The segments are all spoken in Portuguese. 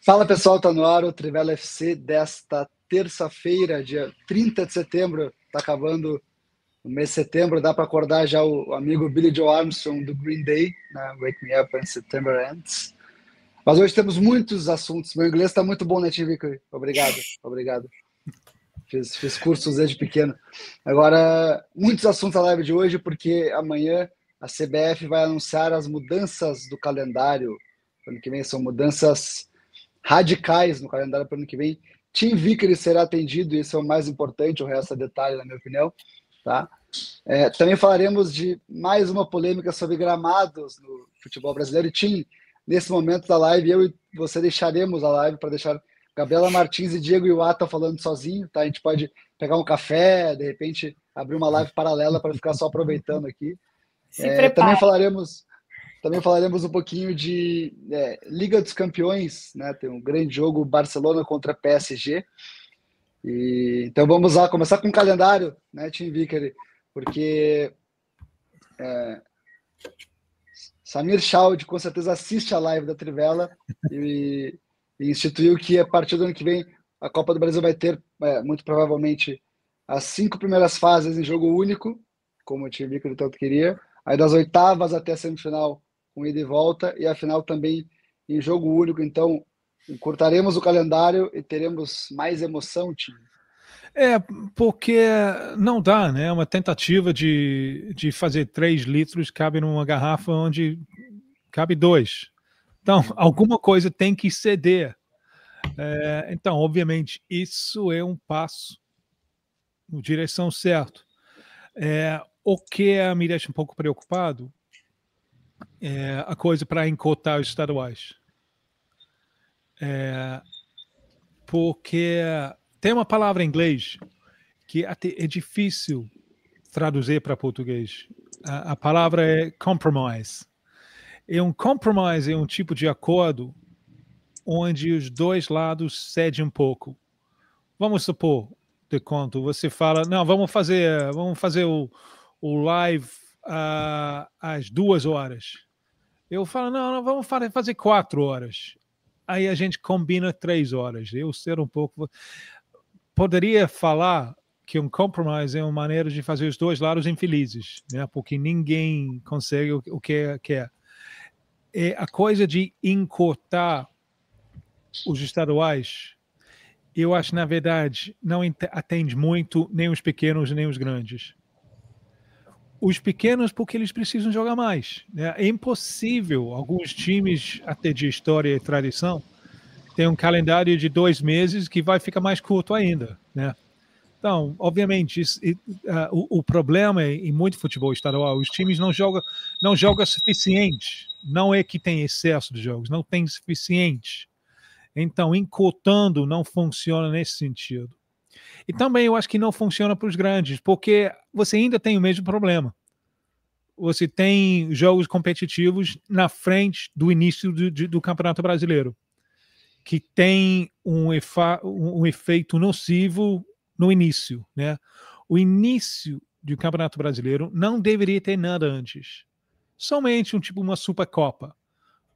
Fala pessoal, tá no ar o Trivela FC desta terça-feira, dia 30 de setembro. Tá acabando o mês de setembro, dá para acordar já o amigo Billy Joe Armstrong do Green Day, né? Wake Me Up When September Ends. Mas hoje temos muitos assuntos. Meu inglês está muito bom, né, Tim Vickery? Obrigado, obrigado. Fiz cursos desde pequeno. Agora, muitos assuntos na live de hoje, porque amanhã a CBF vai anunciar as mudanças do calendário. Ano que vem são mudanças radicais no calendário para o ano que vem. Tim Vickery será atendido, e isso é o mais importante, o resto é detalhe, na minha opinião. Tá? Também falaremos de mais uma polêmica sobre gramados no futebol brasileiro. E Tim, nesse momento da live, eu e você deixaremos a live para deixar Gabriela Martins e Diego Iwata falando sozinho. Tá? A gente pode pegar um café, de repente abrir uma live paralela para ficar só aproveitando aqui. Também falaremos um pouquinho de Liga dos Campeões, né? Tem um grande jogo, Barcelona contra PSG. Então vamos lá, começar com o calendário, né, Tim Vickery? Porque Samir Chaud com certeza assiste a live da Trivela e instituiu que a partir do ano que vem a Copa do Brasil vai ter, muito provavelmente, as 5 primeiras fases em jogo único, como o Tim Vickery tanto queria. Aí das oitavas até a semifinal com ida e volta, e a final também em jogo único. Então, encurtaremos o calendário e teremos mais emoção, time. Porque não dá, né? É uma tentativa de fazer 3 litros cabe numa garrafa onde cabe 2. Então, alguma coisa tem que ceder. Então, obviamente, isso é um passo na direção certa. O que me deixa um pouco preocupado é a coisa para encotar os estaduais. Porque tem uma palavra em inglês que é difícil traduzir para português. A palavra é compromise. Um compromise é um tipo de acordo onde os dois lados cedem um pouco. Vamos supor, de conto, você fala, não, vamos fazer o live às 2 horas. Eu falo, não, vamos fazer 4 horas. Aí a gente combina 3 horas. Eu ser um pouco... Poderia falar que um compromise é uma maneira de fazer os dois lados infelizes, né? Porque ninguém consegue o que quer. A coisa de encurtar os estaduais, eu acho, na verdade, não atende muito nem os pequenos nem os grandes. Os pequenos, porque eles precisam jogar mais, né? É impossível. Alguns times, até de história e tradição, tem um calendário de 2 meses que vai ficar mais curto ainda, né? Então, obviamente, o problema em muito futebol estadual, os times não jogam suficiente. Não é que tem excesso de jogos, não tem suficiente. Então, encurtando não funciona nesse sentido. E também eu acho que não funciona para os grandes, porque você ainda tem o mesmo problema. Você tem jogos competitivos na frente do início do Campeonato Brasileiro, que tem um efeito nocivo no início, né? O início do Campeonato Brasileiro não deveria ter nada antes. Somente uma Supercopa.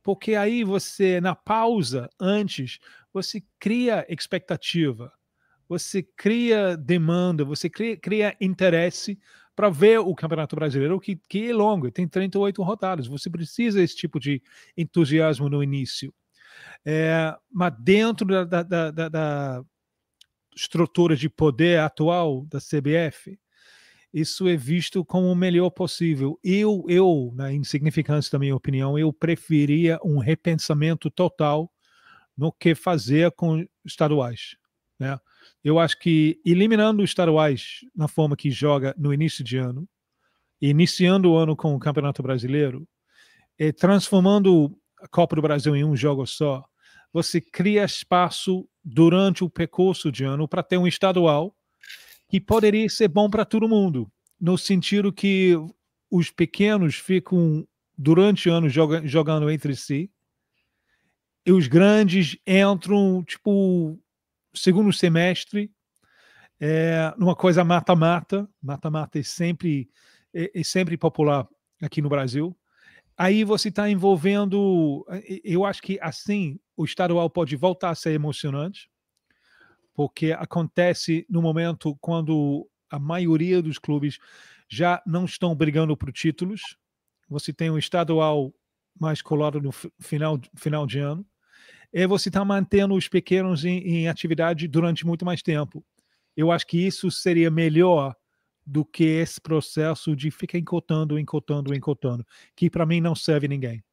Porque aí você, na pausa antes, você cria expectativa, você cria demanda, você cria interesse para ver o Campeonato Brasileiro, que é longo, tem 38 rodadas. Você precisa desse tipo de entusiasmo no início. Mas dentro da estrutura de poder atual da CBF, isso é visto como o melhor possível. Eu, na insignificância da minha opinião, eu preferia um repensamento total no que fazer com estaduais, né? Eu acho que eliminando os estaduais na forma que joga no início de ano, iniciando o ano com o Campeonato Brasileiro, transformando a Copa do Brasil em um jogo só, você cria espaço durante o percurso de ano para ter um estadual que poderia ser bom para todo mundo, no sentido que os pequenos ficam durante o ano jogando entre si e os grandes entram, segundo semestre, numa coisa mata-mata. Mata-mata é sempre popular aqui no Brasil. aí você está envolvendo. Eu acho que assim o estadual pode voltar a ser emocionante, porque acontece no momento quando a maioria dos clubes já não estão brigando por títulos. Você tem um estadual mais colado no final de ano, e você está mantendo os pequenos em atividade durante muito mais tempo. Eu acho que isso seria melhor do que esse processo de ficar encotando, que para mim não serve ninguém.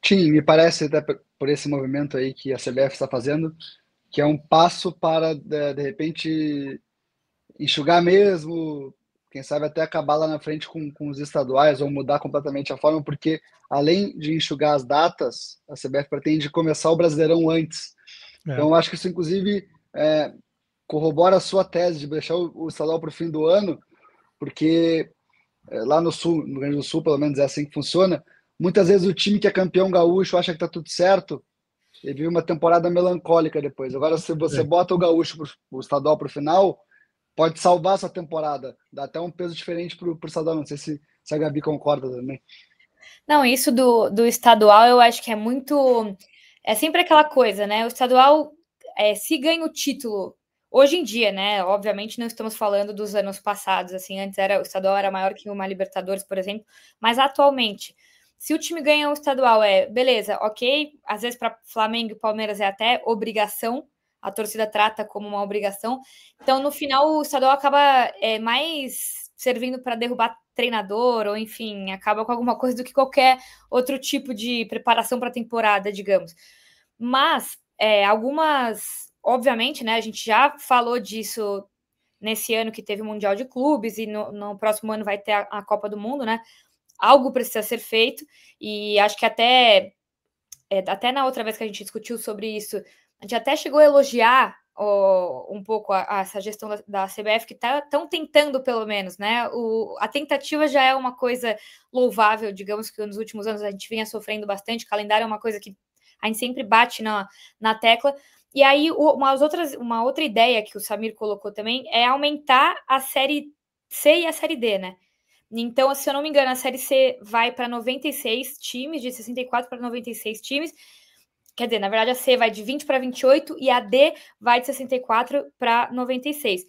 Tim, me parece, até por esse movimento aí que a CBF está fazendo, que é um passo para, de repente, enxugar mesmo, quem sabe até acabar lá na frente com os estaduais ou mudar completamente a forma, porque além de enxugar as datas, a CBF pretende começar o Brasileirão antes. Então, eu acho que isso, inclusive, corrobora a sua tese de deixar o estadual para o fim do ano, porque lá no Sul, no Rio Grande do Sul, pelo menos é assim que funciona. Muitas vezes o time que é campeão gaúcho acha que está tudo certo e vive uma temporada melancólica depois. Agora, se você bota o gaúcho, o estadual para o final, pode salvar essa temporada. Dá até um peso diferente para o estadual. Não sei se a Gabi concorda também. Não, isso do estadual eu acho que é muito. É sempre aquela coisa, né? O estadual, se ganha o título. Hoje em dia, né? Obviamente não estamos falando dos anos passados, assim, antes o estadual era maior que uma Libertadores, por exemplo, mas atualmente, se o time ganha o estadual, beleza, ok, às vezes para Flamengo e Palmeiras é até obrigação, a torcida trata como uma obrigação, então no final o estadual acaba mais servindo para derrubar treinador, ou enfim, acaba com alguma coisa do que qualquer outro tipo de preparação para a temporada, digamos. Mas obviamente, né, a gente já falou disso nesse ano que teve o Mundial de Clubes e no próximo ano vai ter a Copa do Mundo, né? Algo precisa ser feito e acho que até na outra vez que a gente discutiu sobre isso, a gente até chegou a elogiar um pouco essa gestão da CBF, que estão tentando, pelo menos, né? A tentativa já é uma coisa louvável, digamos que nos últimos anos a gente vinha sofrendo bastante, o calendário é uma coisa que a gente sempre bate na tecla. E aí, uma outra ideia que o Samir colocou também é aumentar a Série C e a Série D, né? Então, se eu não me engano, a Série C vai para 96 times, de 64 para 96 times. Quer dizer, na verdade, a C vai de 20 para 28 e a D vai de 64 para 96.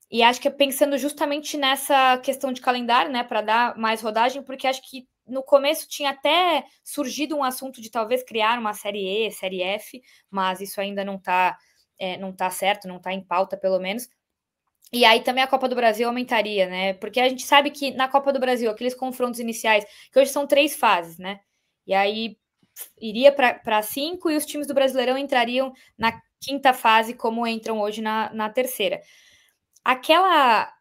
E acho que é pensando justamente nessa questão de calendário, né, para dar mais rodagem, porque acho que no começo tinha até surgido um assunto de talvez criar uma Série E, Série F, mas isso ainda não está certo, não está em pauta, pelo menos. E aí também a Copa do Brasil aumentaria, né? Porque a gente sabe que na Copa do Brasil, aqueles confrontos iniciais, que hoje são 3 fases, né? E aí iria para 5 e os times do Brasileirão entrariam na 5ª fase, como entram hoje na 3ª. Aquela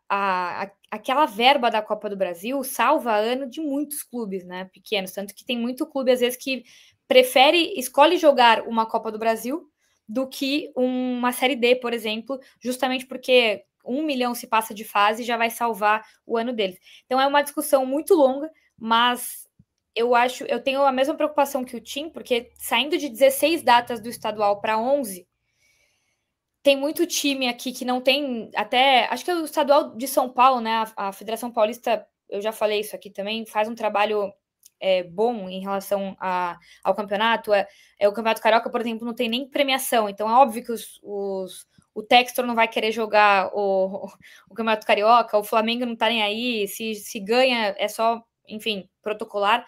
verba da Copa do Brasil salva ano de muitos clubes, né, pequenos, tanto que tem muito clube, às vezes, que escolhe jogar uma Copa do Brasil do que uma Série D, por exemplo, justamente porque 1 milhão se passa de fase e já vai salvar o ano deles. Então é uma discussão muito longa, mas eu tenho a mesma preocupação que o Tim, porque saindo de 16 datas do estadual para 11, tem muito time aqui que não tem, até, acho que é o estadual de São Paulo, né, a Federação Paulista, eu já falei isso aqui também, faz um trabalho bom em relação ao campeonato. O Campeonato Carioca, por exemplo, não tem nem premiação, então é óbvio que o Textor não vai querer jogar o Campeonato Carioca, o Flamengo não tá nem aí, se ganha é só, enfim, protocolar.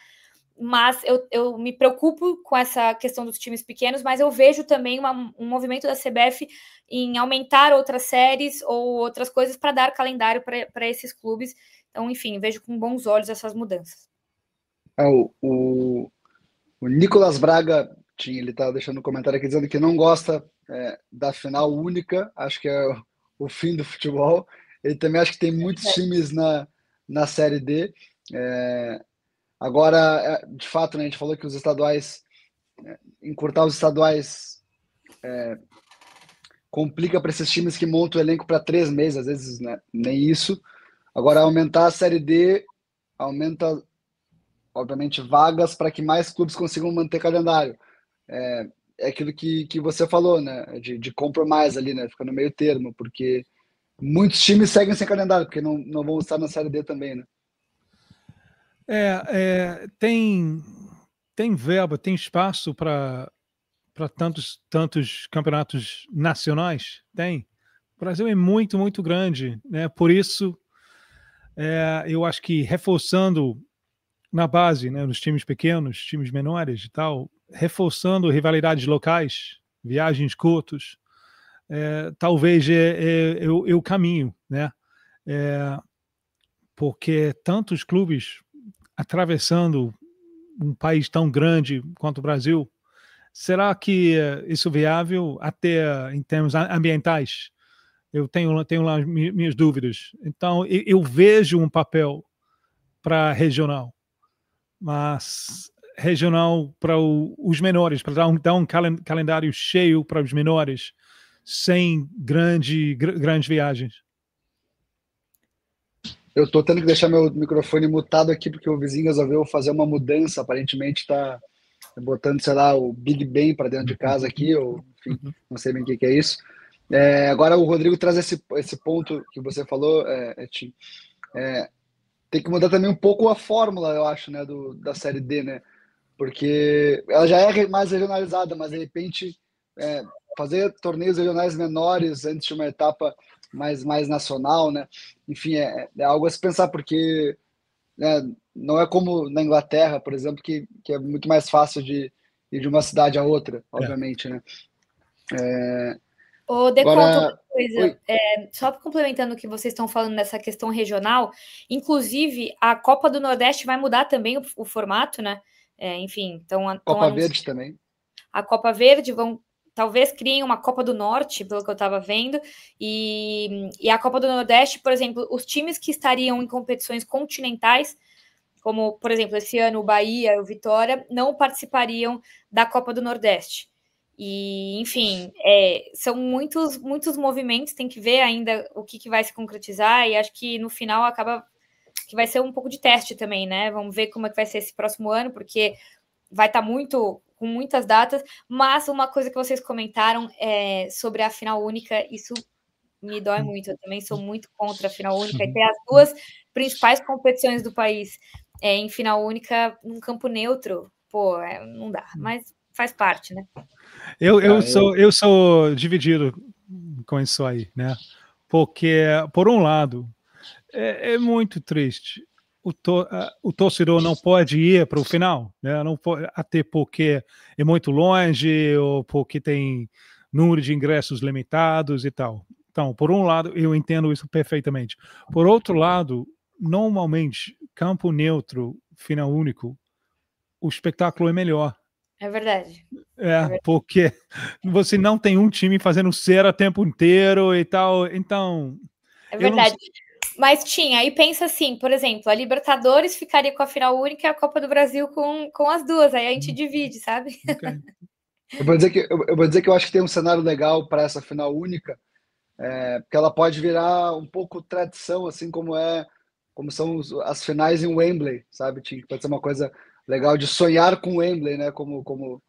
Mas eu me preocupo com essa questão dos times pequenos, mas eu vejo também um movimento da CBF em aumentar outras séries ou outras coisas para dar calendário para esses clubes. Então, enfim, vejo com bons olhos essas mudanças. O Nicolas Braga, ele está deixando um comentário aqui dizendo que não gosta da final única, acho que é o fim do futebol. Ele também acha que tem muitos times na Série D. Agora, de fato, né, a gente falou que os estaduais, encurtar os estaduais complica para esses times que montam o elenco para 3 meses, às vezes, né, nem isso. Agora, aumentar a Série D aumenta, obviamente, vagas para que mais clubes consigam manter calendário. É aquilo que você falou, né, de compromise ali, né, fica no meio termo, porque muitos times seguem sem calendário, porque não vão estar na Série D também, né. Tem verba, tem espaço para tantos campeonatos nacionais? Tem. O Brasil é muito, muito grande, né? Por isso, eu acho que reforçando na base, né, nos times pequenos, times menores e tal, reforçando rivalidades locais, viagens curtas, talvez é o caminho, né? Porque tantos clubes atravessando um país tão grande quanto o Brasil, será que isso é viável até em termos ambientais? Eu tenho lá minhas dúvidas. Então, eu vejo um papel para regional, mas regional para os menores, para dar um calendário cheio para os menores, sem grandes viagens. Eu tô tendo que deixar meu microfone mutado aqui porque o vizinho resolveu fazer uma mudança. Aparentemente está botando, sei lá, o Big Ben para dentro de casa aqui, ou enfim, não sei bem o que é isso. Agora o Rodrigo traz esse ponto que você falou, Tim. Tem que mudar também um pouco a fórmula, eu acho, né, da Série D, né? Porque ela já é mais regionalizada, mas de repente fazer torneios regionais menores antes de uma etapa mais nacional, né? Enfim, é algo a se pensar, porque né, não é como na Inglaterra, por exemplo, que é muito mais fácil de ir de uma cidade a outra, obviamente, né? Ô, De, conta outra Agora, coisa, oi, só complementando o que vocês estão falando nessa questão regional, inclusive a Copa do Nordeste vai mudar também o formato, né? Enfim, estão Copa anunciando Verde também. a Copa Verde, talvez criem uma Copa do Norte, pelo que eu estava vendo, e a Copa do Nordeste, por exemplo, os times que estariam em competições continentais, como, por exemplo, esse ano o Bahia e o Vitória, não participariam da Copa do Nordeste. E, enfim, são muitos movimentos, tem que ver ainda o que vai se concretizar, e acho que no final acaba que vai ser um pouco de teste também, né? Vamos ver como é que vai ser esse próximo ano, porque vai estar com muitas datas, mas uma coisa que vocês comentaram sobre a final única, isso me dói muito. Eu também sou muito contra a final única, e ter as duas principais competições do país em final única num campo neutro, pô, não dá, mas faz parte, né? Eu sou dividido com isso aí, né? Porque, por um lado, é muito triste. O torcedor não pode ir para o final, né? Não pode, até porque é muito longe ou porque tem número de ingressos limitados e tal. Então, por um lado, eu entendo isso perfeitamente. Por outro lado, normalmente, campo neutro, final único, o espetáculo é melhor. É verdade. É verdade. Porque você não tem um time fazendo cera o tempo inteiro e tal. Então. É verdade. Mas tinha, aí pensa assim, por exemplo, a Libertadores ficaria com a final única e a Copa do Brasil com as duas, aí a gente divide, sabe? Okay. Eu vou dizer que eu acho que tem um cenário legal para essa final única, porque ela pode virar um pouco tradição, assim como são as finais em Wembley, sabe? Pode ser uma coisa legal de sonhar com Wembley, né? Como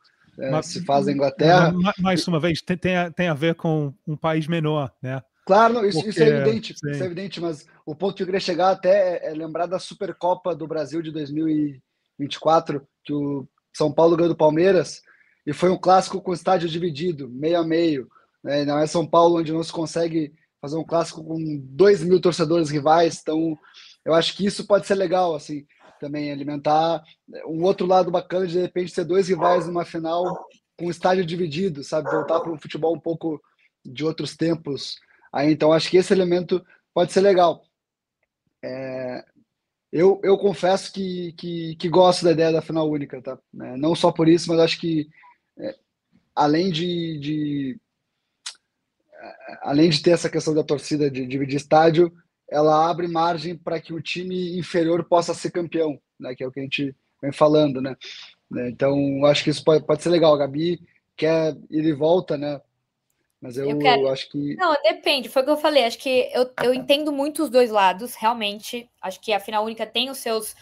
se faz na Inglaterra. Mais uma vez, tem a ver com um país menor, né? Claro, não, isso é evidente, mas o ponto que eu queria chegar até é lembrar da Supercopa do Brasil de 2024, que o São Paulo ganhou do Palmeiras, e foi um clássico com estádio dividido, meio a meio, né? Não é São Paulo onde não se consegue fazer um clássico com 2.000 torcedores rivais, então eu acho que isso pode ser legal, assim, também alimentar um outro lado bacana de repente ter dois rivais numa final com estádio dividido, sabe? Voltar para um futebol um pouco de outros tempos. Aí, então, acho que esse elemento pode ser legal. Eu confesso que gosto da ideia da final única, tá? Não só por isso, mas acho que além além de ter essa questão da torcida de dividir estádio, ela abre margem para que o time inferior possa ser campeão, né? Que é o que a gente vem falando, né? Então, acho que isso pode ser legal. A Gabi quer ir e volta, né? Mas eu acho que... Não, depende, foi o que eu falei. Acho que eu entendo muito os dois lados, realmente. Acho que a final única tem os seus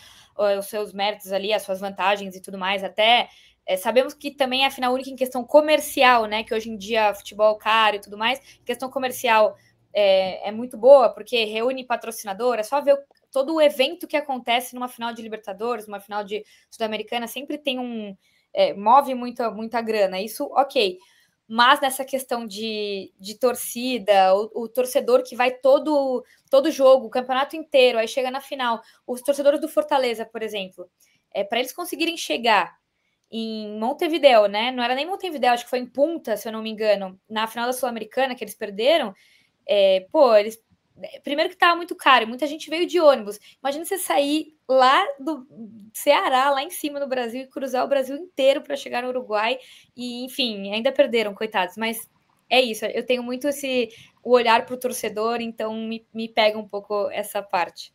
méritos ali, as suas vantagens e tudo mais. Até sabemos que também é a final única em questão comercial, né? Que hoje em dia futebol caro e tudo mais. Questão comercial é muito boa, porque reúne patrocinador. É só ver todo o evento que acontece numa final de Libertadores, numa final de Sul-Americana, sempre tem move muita grana, isso ok. Mas nessa questão de torcida, o torcedor que vai todo jogo, o campeonato inteiro, aí chega na final, os torcedores do Fortaleza, por exemplo, para eles conseguirem chegar em Montevidéu, né? Não era nem Montevidéu, acho que foi em Punta, se eu não me engano, na final da Sul-Americana que eles perderam, eles... Primeiro que estava muito caro, muita gente veio de ônibus. Imagina você sair lá do Ceará, lá em cima do Brasil, e cruzar o Brasil inteiro para chegar no Uruguai. E, enfim, ainda perderam, coitados. Mas é isso, eu tenho muito o olhar para o torcedor, então me pega um pouco essa parte.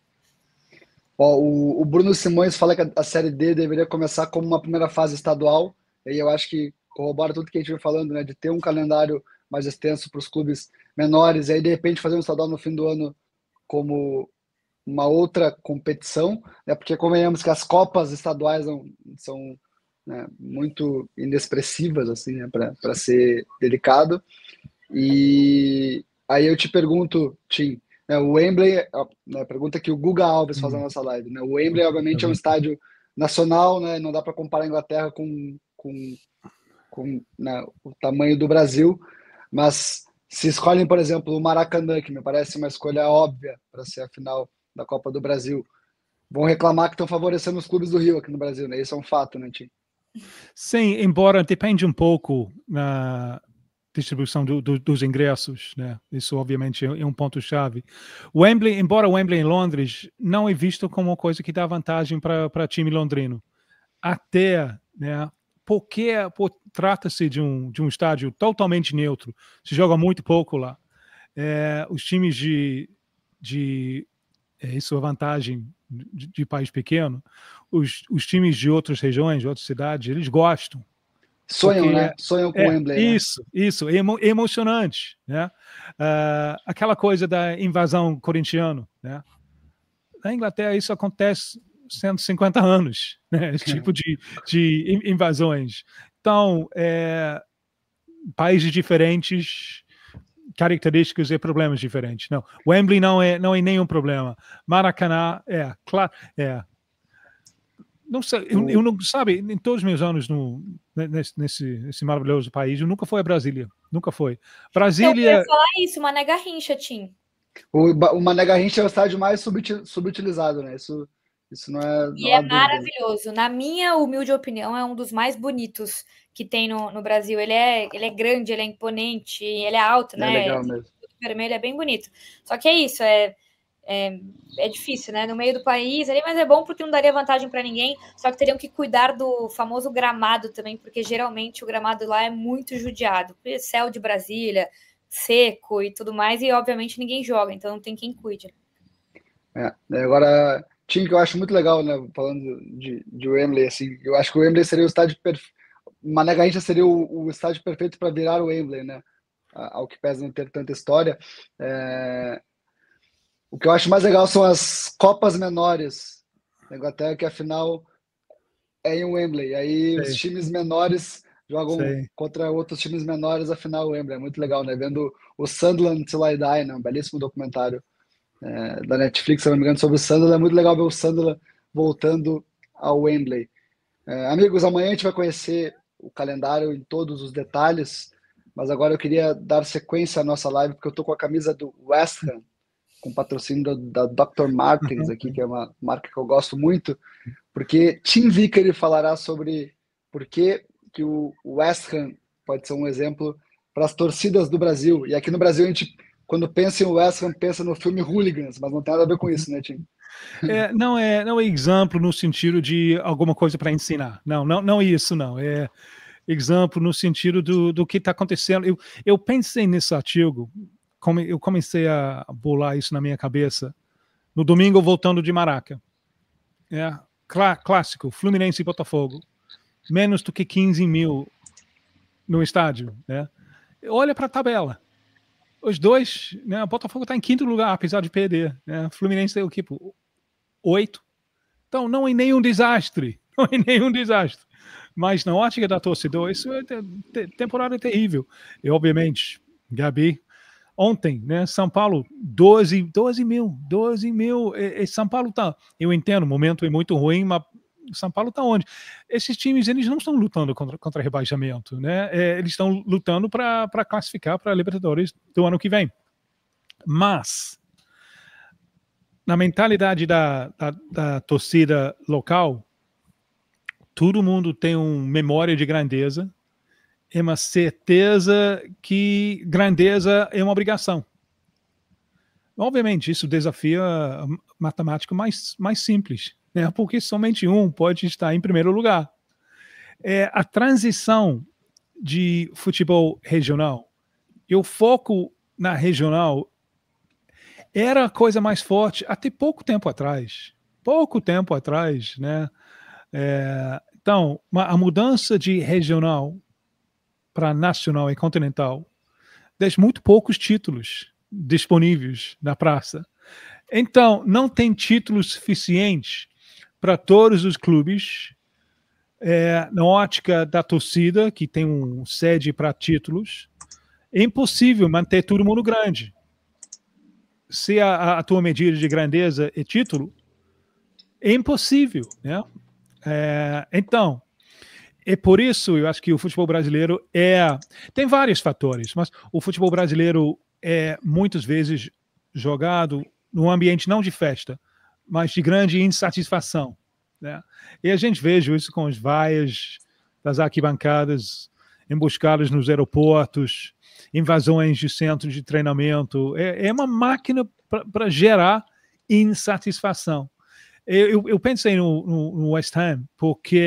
O Bruno Simões fala que a Série D deveria começar como uma primeira fase estadual, e eu acho que corrobora tudo que a gente vem falando, né, de ter um calendário mais extenso para os clubes menores, e aí de repente fazer um estadual no fim do ano como uma outra competição, né, porque convenhamos que as copas estaduais são, né, muito inexpressivas, assim, né, para ser delicado. E aí eu te pergunto, Tim, né, o Wembley, a pergunta que o Guga Alves faz na nossa live, né, o Wembley obviamente é um estádio nacional, né, não dá para comparar a Inglaterra com né, o tamanho do Brasil, mas se escolhem, por exemplo, o Maracanã, que me parece uma escolha óbvia para ser a final da Copa do Brasil, vão reclamar que estão favorecendo os clubes do Rio aqui no Brasil, né? Isso é um fato, né, Tim? Sim, embora depende um pouco na distribuição dos ingressos, né? Isso obviamente é um ponto-chave. Embora o Wembley em Londres não é visto como uma coisa que dá vantagem para time londrino. Até, né? Porque trata-se de um estádio totalmente neutro, se joga muito pouco lá. Os times isso é vantagem de país pequeno, os times de outras regiões, de outras cidades, eles gostam. Sonham, né? Sonham com o Wembley. Isso, é emocionante, né? Aquela coisa da invasão corintiana, né? Na Inglaterra isso acontece 150 anos, né? Esse tipo de invasões. Então, países diferentes, características e problemas diferentes. Não, Wembley não é nenhum problema. Maracanã claro, Não sei, eu não, sabe, em todos os meus anos nesse maravilhoso país, eu nunca fui a Brasília. Nunca foi. Brasília. Eu ia falar isso, Mané Garrincha, Tim. O Mané Garrincha é o estádio mais subutilizado, né? Isso não é. E é maravilhoso. Na minha humilde opinião, é um dos mais bonitos que tem no Brasil. Ele é grande, ele é imponente, ele é alto, né? É legal mesmo. O vermelho é bem bonito. Só que é isso, é difícil, né? No meio do país ali, mas é bom porque não daria vantagem para ninguém. Só que teriam que cuidar do famoso gramado também, porque geralmente o gramado lá é muito judiado. Céu de Brasília, seco e tudo mais, e obviamente ninguém joga, então não tem quem cuide. Agora, Tim, que eu acho muito legal, né? Falando de Wembley, assim, eu acho que o Wembley seria o estádio perfeito. Mané Garrincha seria o estádio perfeito para virar o Wembley, né? Ao que pesa não ter tanta história. O que eu acho mais legal são as Copas menores da Inglaterra, que afinal é em Wembley. Aí os times menores jogam contra outros times menores, afinal Wembley. É muito legal, né? Vendo o Sunderland Till I Die, né? Um belíssimo documentário da Netflix, se não me engano, sobre o Sunderland. É muito legal ver o Sunderland voltando ao Wembley. Amigos, amanhã a gente vai conhecer o calendário em todos os detalhes, mas agora eu queria dar sequência à nossa live, porque eu estou com a camisa do West Ham, com patrocínio da Dr. Martens aqui, que é uma marca que eu gosto muito, porque Tim Vickery falará sobre por que o West Ham pode ser um exemplo para as torcidas do Brasil. E aqui no Brasil, a gente, quando pensa em West Ham, pensa no filme Hooligans, mas não tem nada a ver com isso, né, Tim? Não é exemplo no sentido de alguma coisa para ensinar. Não é isso, não. É exemplo no sentido do que está acontecendo. Eu pensei nesse artigo, eu comecei a bolar isso na minha cabeça no domingo voltando de Maraca. Clássico, Fluminense e Botafogo. Menos do que 15 mil no estádio. Né? Olha para a tabela. Os dois, né, o Botafogo está em quinto lugar, apesar de perder. Né? Fluminense tem o quê? 8. Então não é nenhum desastre. Não é nenhum desastre. Mas na ótica da torcedor, isso é temporada terrível. E obviamente, Gabi, Ontem, né? São Paulo, 12 mil. E São Paulo tá. Eu entendo, o momento é muito ruim, mas São Paulo tá onde? Esses times, eles não estão lutando contra rebaixamento, né? Eles estão lutando para classificar para a Libertadores do ano que vem. Mas, na mentalidade da torcida local, todo mundo tem uma memória de grandeza. É uma certeza que grandeza é uma obrigação. Obviamente, isso desafia a matemática mais simples, né? Porque somente um pode estar em primeiro lugar. A transição de futebol regional, eu foco na regional, era a coisa mais forte até pouco tempo atrás. Né? Então, a mudança de regional para nacional e continental deixa muito poucos títulos disponíveis na praça. Então, não tem títulos suficientes para todos os clubes. Na ótica da torcida, que tem sede para títulos, é impossível manter todo mundo grande. Se a tua medida de grandeza é título, é impossível, né? Então, é por isso, eu acho que o futebol brasileiro tem vários fatores, mas o futebol brasileiro é muitas vezes jogado num ambiente não de festa, mas de grande insatisfação, né? E a gente vê isso com as vaias das arquibancadas, emboscadas nos aeroportos, invasões de centros de treinamento. É uma máquina para gerar insatisfação. Eu pensei no West Ham, porque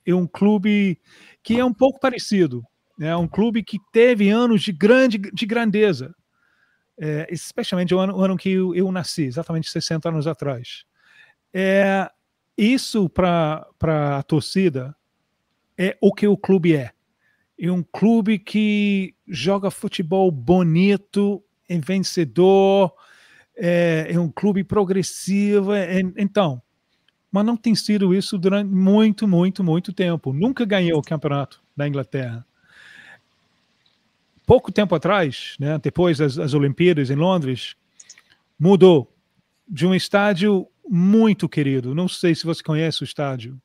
é um clube que é um pouco parecido, né? Um clube que teve anos de grandeza, especialmente o ano que eu nasci, exatamente 60 anos atrás. Isso para a torcida é o que o clube é. É um clube que joga futebol bonito, é vencedor, é um clube progressivo. Então, mas não tem sido isso durante muito tempo. Nunca ganhou o campeonato da Inglaterra. Pouco tempo atrás, né, depois das Olimpíadas em Londres, mudou de um estádio muito querido. Não sei se você conhece o estádio.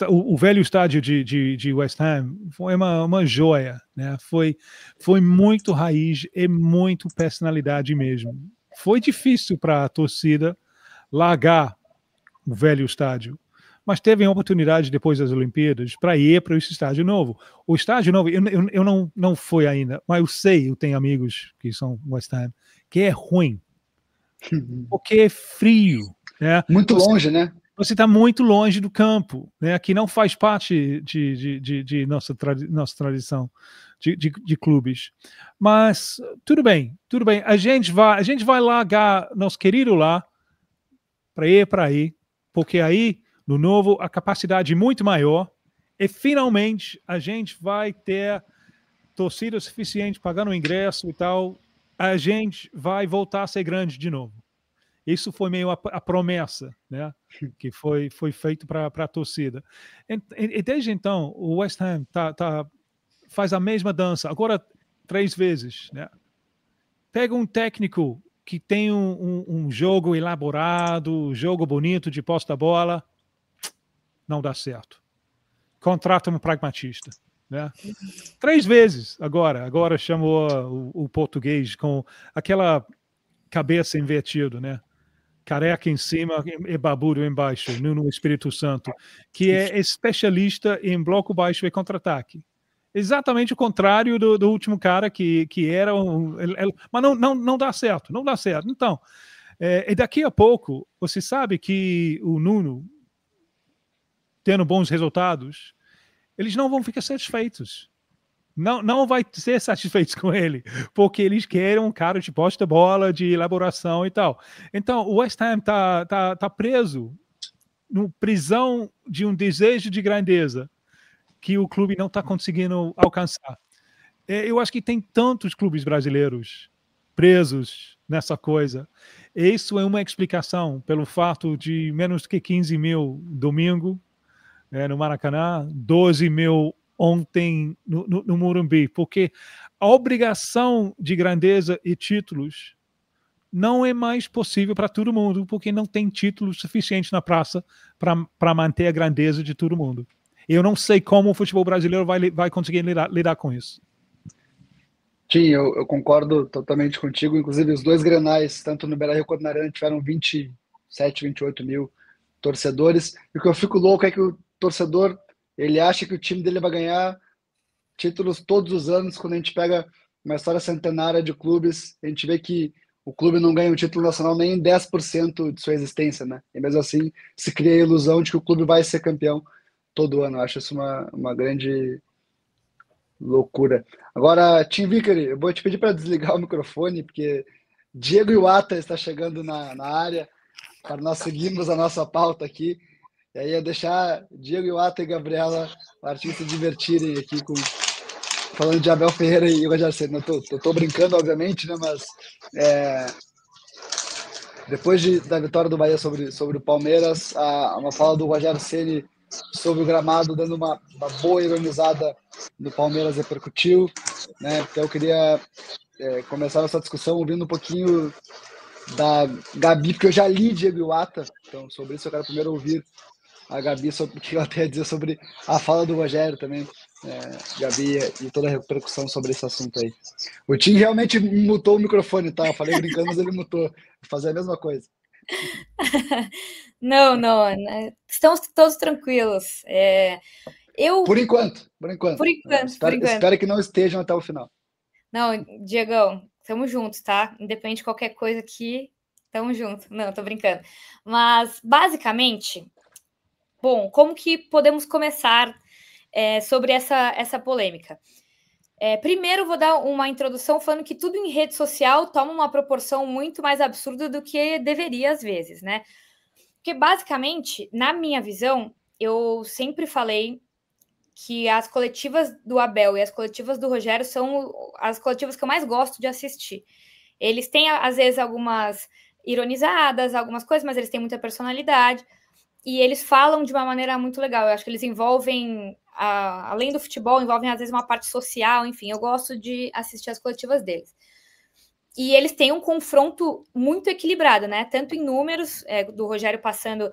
O velho estádio de West Ham foi uma joia, né? Foi muito raiz e muito personalidade mesmo. Foi difícil para a torcida largar o velho estádio, mas teve a oportunidade depois das Olimpíadas para ir para esse estádio novo. O estádio novo, eu não fui ainda, mas eu tenho amigos que são West Ham, que é ruim, porque é frio, né? Muito longe, né? Você está muito longe do campo, né? Que não faz parte de nossa tradição de clubes. Mas tudo bem. A gente vai largar nosso querido lá para ir para aí, porque aí, no novo, a capacidade é muito maior e finalmente a gente vai ter torcida suficiente pagando o ingresso e tal. A gente vai voltar a ser grande de novo. Isso foi meio a promessa, né, que foi feito para a torcida. E desde então, o West Ham faz a mesma dança, agora 3 vezes. Né? Pega um técnico que tem um jogo elaborado, jogo bonito de posse da bola, não dá certo. Contrata um pragmatista. Né? 3 vezes agora chamou o português com aquela cabeça invertida, né? Careca em cima e barbudo embaixo, no Espírito Santo, que é especialista em bloco baixo e contra-ataque. Exatamente o contrário do último cara que era mas não dá certo, Então, e daqui a pouco, você sabe que o Nuno, tendo bons resultados, eles não vão ficar satisfeitos. Não vai ser satisfeitos com ele, porque eles querem um cara de posse de bola, de elaboração e tal. Então, o West Ham tá preso no prisão de um desejo de grandeza que o clube não está conseguindo alcançar. Eu acho que tem tantos clubes brasileiros presos nessa coisa. Isso é uma explicação pelo fato de menos que 15 mil domingo no Maracanã, 12 mil ontem no Morumbi, porque a obrigação de grandeza e títulos não é mais possível para todo mundo, porque não tem títulos suficientes na praça para manter a grandeza de todo mundo. Eu não sei como o futebol brasileiro vai conseguir lidar com isso. Sim, eu concordo totalmente contigo. Inclusive, os dois Grenais, tanto no Beira-Rio quanto na Arena, tiveram 27, 28 mil torcedores. E o que eu fico louco é que o torcedor, ele acha que o time dele vai ganhar títulos todos os anos. Quando a gente pega uma história centenária de clubes, a gente vê que o clube não ganha um título nacional nem em 10% de sua existência, né? E mesmo assim, se cria a ilusão de que o clube vai ser campeão todo ano. Eu acho isso uma grande loucura. Agora, Tim Vickery, eu vou te pedir para desligar o microfone, porque Diego Iwata está chegando na área, para nós seguirmos a nossa pauta aqui. E aí, deixar Diego Iwata e Gabriela Martins se divertirem aqui falando de Abel Ferreira e Rogério Ceni. Eu tô brincando, obviamente, né? Mas depois da vitória do Bahia sobre o Palmeiras, uma fala do Rogério Ceni sobre o gramado, dando uma boa ironizada no Palmeiras repercutiu, né? Então eu queria começar essa discussão ouvindo um pouquinho da Gabi, porque eu já li Diego Iwata, então sobre isso eu quero primeiro ouvir a Gabi sobre o que ela tem a dizer sobre a fala do Rogério também, Gabi, e toda a repercussão sobre esse assunto aí. O Tim realmente mutou o microfone, tá? Eu falei brincando, mas ele mutou. Vou fazer a mesma coisa. Não, estamos todos tranquilos. Por enquanto. Espero que não estejam até o final. Não, Diegão, estamos juntos, tá? Independente de qualquer coisa aqui, estamos juntos. Não, tô brincando. Mas, basicamente, bom, como que podemos começar sobre essa polêmica? Primeiro, vou dar uma introdução falando que tudo em rede social toma uma proporção muito mais absurda do que deveria, às vezes, né? Porque, basicamente, na minha visão, eu sempre falei que as coletivas do Abel e as coletivas do Rogério são as coletivas que eu mais gosto de assistir. Eles têm, às vezes, algumas ironizadas, algumas coisas, mas eles têm muita personalidade e eles falam de uma maneira muito legal. Eu acho que eles envolvem, além do futebol, envolvem, às vezes, uma parte social, enfim, eu gosto de assistir as coletivas deles. E eles têm um confronto muito equilibrado, né? Tanto em números, do Rogério passando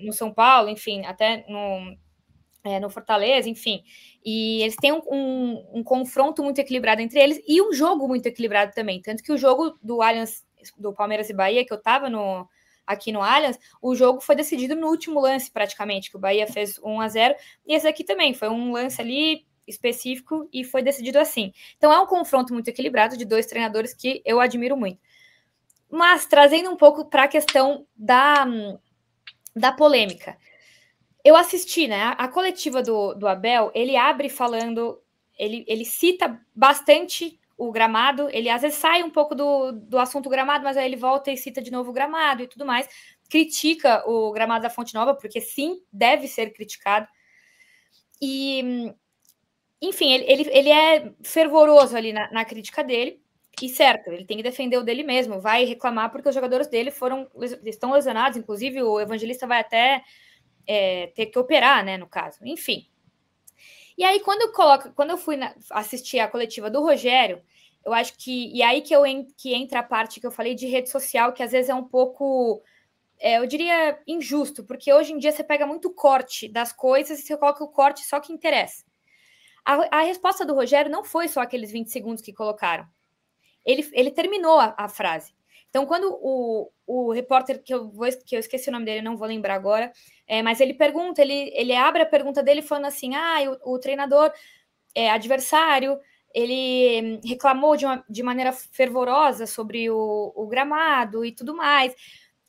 no São Paulo, enfim, até no Fortaleza, enfim. E eles têm um confronto muito equilibrado entre eles e um jogo muito equilibrado também. Tanto que o jogo do Allianz, do Palmeiras e Bahia, que eu estava aqui no Allianz, o jogo foi decidido no último lance, praticamente, que o Bahia fez 1-0, e esse aqui também foi um lance ali específico e foi decidido assim. Então é um confronto muito equilibrado de dois treinadores que eu admiro muito. Mas trazendo um pouco para a questão da polêmica. Eu assisti, né? A coletiva do Abel, ele abre falando, ele cita bastante o gramado, ele às vezes sai um pouco do assunto gramado, mas aí ele volta e cita de novo o gramado e tudo mais, critica o gramado da Fonte Nova, porque sim, deve ser criticado. E, enfim, ele é fervoroso ali na crítica dele, e certo, ele tem que defender o dele mesmo, vai reclamar porque os jogadores dele estão lesionados, inclusive o Evangelista vai até ter que operar, né, no caso, enfim. E aí, quando eu fui assistir a coletiva do Rogério, eu acho que, e aí que entra a parte que eu falei de rede social, que às vezes é um pouco, eu diria, injusto, porque hoje em dia você pega muito corte das coisas e você coloca o corte só que interessa. A resposta do Rogério não foi só aqueles 20 segundos que colocaram. Ele terminou a frase. Então, quando o repórter, que eu esqueci o nome dele, não vou lembrar agora, mas ele pergunta, ele abre a pergunta dele falando assim, o treinador adversário, ele reclamou de maneira fervorosa sobre o gramado e tudo mais,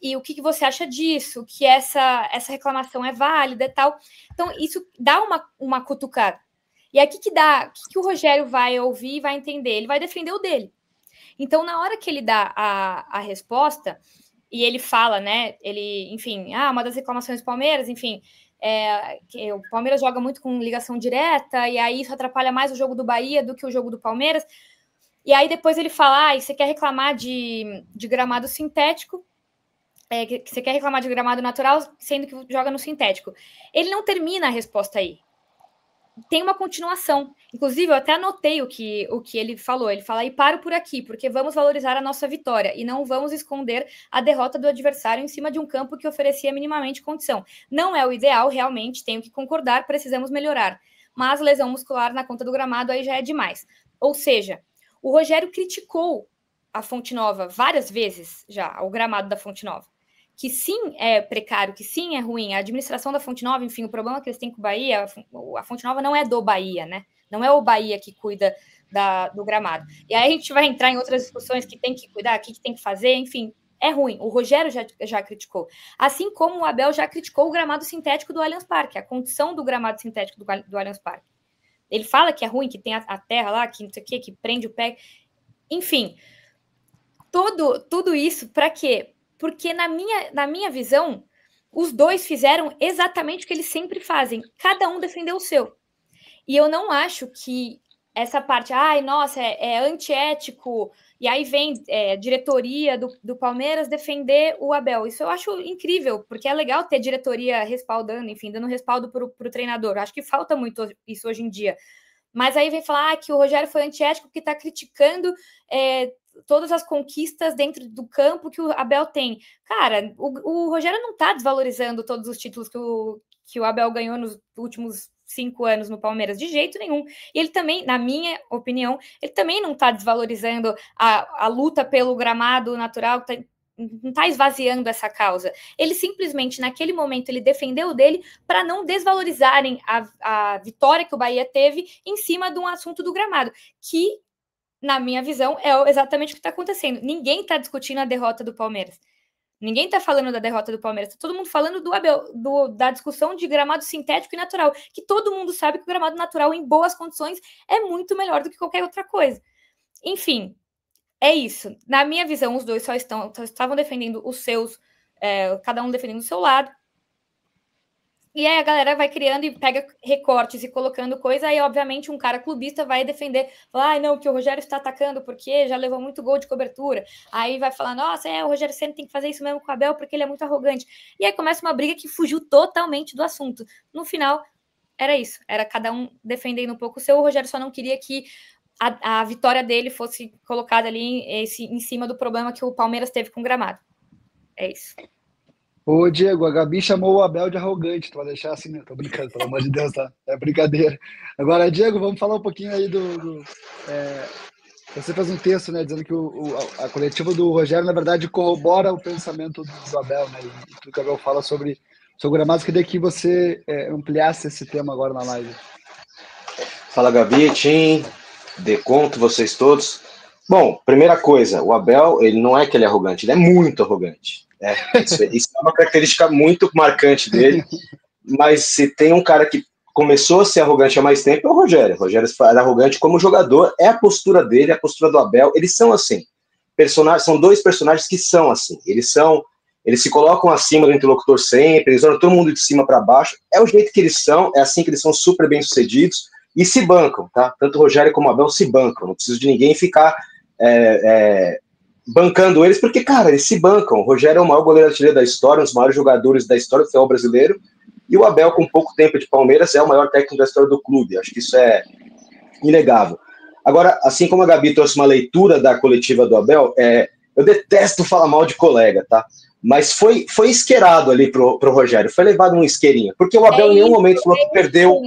e o que você acha disso, que essa reclamação é válida e tal. Então, isso dá uma cutucada. E aí, o que o Rogério vai ouvir e vai entender? Ele vai defender o dele. Então, na hora que ele dá a resposta, e ele fala, né, enfim, uma das reclamações do Palmeiras, enfim, que o Palmeiras joga muito com ligação direta, e aí isso atrapalha mais o jogo do Bahia do que o jogo do Palmeiras. E aí depois ele fala, você quer reclamar de gramado sintético, que você quer reclamar de gramado natural, sendo que joga no sintético. Ele não termina a resposta aí. tem uma continuação. Inclusive, eu até anotei o que ele falou. Ele fala, e paro por aqui, porque vamos valorizar a nossa vitória e não vamos esconder a derrota do adversário em cima de um campo que oferecia minimamente condição. Não é o ideal, realmente, tenho que concordar, precisamos melhorar. Mas lesão muscular na conta do gramado aí já é demais. Ou seja, o Rogério criticou a Fonte Nova várias vezes já, o gramado da Fonte Nova. Que sim é precário, que sim é ruim. A administração da Fonte Nova, enfim, o problema que eles têm com o Bahia, a Fonte Nova não é do Bahia, né? Não é o Bahia que cuida do gramado. E aí a gente vai entrar em outras discussões que tem que cuidar, o que tem que fazer, enfim, é ruim. O Rogério já criticou. Assim como o Abel já criticou o gramado sintético do Allianz Parque, a condição do gramado sintético do Allianz Parque. Ele fala que é ruim, que tem a terra lá, que não sei o quê, que prende o pé. Enfim, tudo isso para quê? Porque na minha visão, os dois fizeram exatamente o que eles sempre fazem. Cada um defendeu o seu. E eu não acho que essa parte, nossa, é antiético, e aí vem diretoria do Palmeiras defender o Abel. Isso eu acho incrível, porque é legal ter diretoria respaldando, enfim, dando respaldo para o treinador. Acho que falta muito isso hoje em dia. Mas aí vem falar que o Rogério foi antiético porque está criticando todas as conquistas dentro do campo que o Abel tem. Cara, o Rogério não está desvalorizando todos os títulos que o Abel ganhou nos últimos 5 anos no Palmeiras, de jeito nenhum. E ele também, na minha opinião, ele também não está desvalorizando a luta pelo gramado natural, não está esvaziando essa causa. Ele simplesmente, naquele momento, ele defendeu o dele para não desvalorizarem a vitória que o Bahia teve em cima de um assunto do gramado, que, na minha visão, é exatamente o que está acontecendo. Ninguém está discutindo a derrota do Palmeiras. Ninguém está falando da derrota do Palmeiras. Está todo mundo falando do Abel, da discussão de gramado sintético e natural, que todo mundo sabe que o gramado natural, em boas condições, é muito melhor do que qualquer outra coisa. Enfim, é isso. Na minha visão, os dois só estavam defendendo os seus, cada um defendendo o seu lado. E aí a galera vai criando e pega recortes e colocando coisa, aí obviamente um cara clubista vai defender, falar, não, que o Rogério está atacando porque já levou muito gol de cobertura. Aí vai falar, nossa, o Rogério Ceni tem que fazer isso mesmo com o Abel porque ele é muito arrogante. E aí começa uma briga que fugiu totalmente do assunto. No final, era isso, era cada um defendendo um pouco o seu. O Rogério só não queria que a vitória dele fosse colocada ali em cima do problema que o Palmeiras teve com o gramado. É isso. Ô, Diego, a Gabi chamou o Abel de arrogante, tu vai deixar assim, né? Tô brincando, pelo amor de Deus, tá? É brincadeira. Agora, Diego, vamos falar um pouquinho aí você fez um texto, né, dizendo que a coletiva do Rogério, na verdade, corrobora o pensamento do Abel, né? E tudo que o Abel fala sobre o gramado. Queria que você ampliasse esse tema agora na live. Fala, Gabi, Tim, Deconto, vocês todos. Bom, primeira coisa, o Abel, ele não é que ele é arrogante, ele é muito arrogante. Isso é uma característica muito marcante dele, mas se tem um cara que começou a ser arrogante há mais tempo, é o Rogério. O Rogério era arrogante como jogador, é a postura dele, a postura do Abel, eles são assim. São dois personagens que são assim, eles se colocam acima do interlocutor sempre, eles olham todo mundo de cima para baixo, é o jeito que eles são, é assim que eles são super bem sucedidos, e se bancam, tá? Tanto o Rogério como o Abel se bancam, não preciso de ninguém ficar bancando eles, porque, cara, eles se bancam. O Rogério é o maior goleiro artilheiro da história, um dos maiores jogadores da história do futebol brasileiro, e o Abel, com pouco tempo de Palmeiras, é o maior técnico da história do clube. Acho que isso é inegável. Agora, assim como a Gabi trouxe uma leitura da coletiva do Abel, eu detesto falar mal de colega, tá? Mas foi isqueirado ali pro Rogério, foi levado um isqueirinho, porque o Abel em nenhum momento falou que perdeu.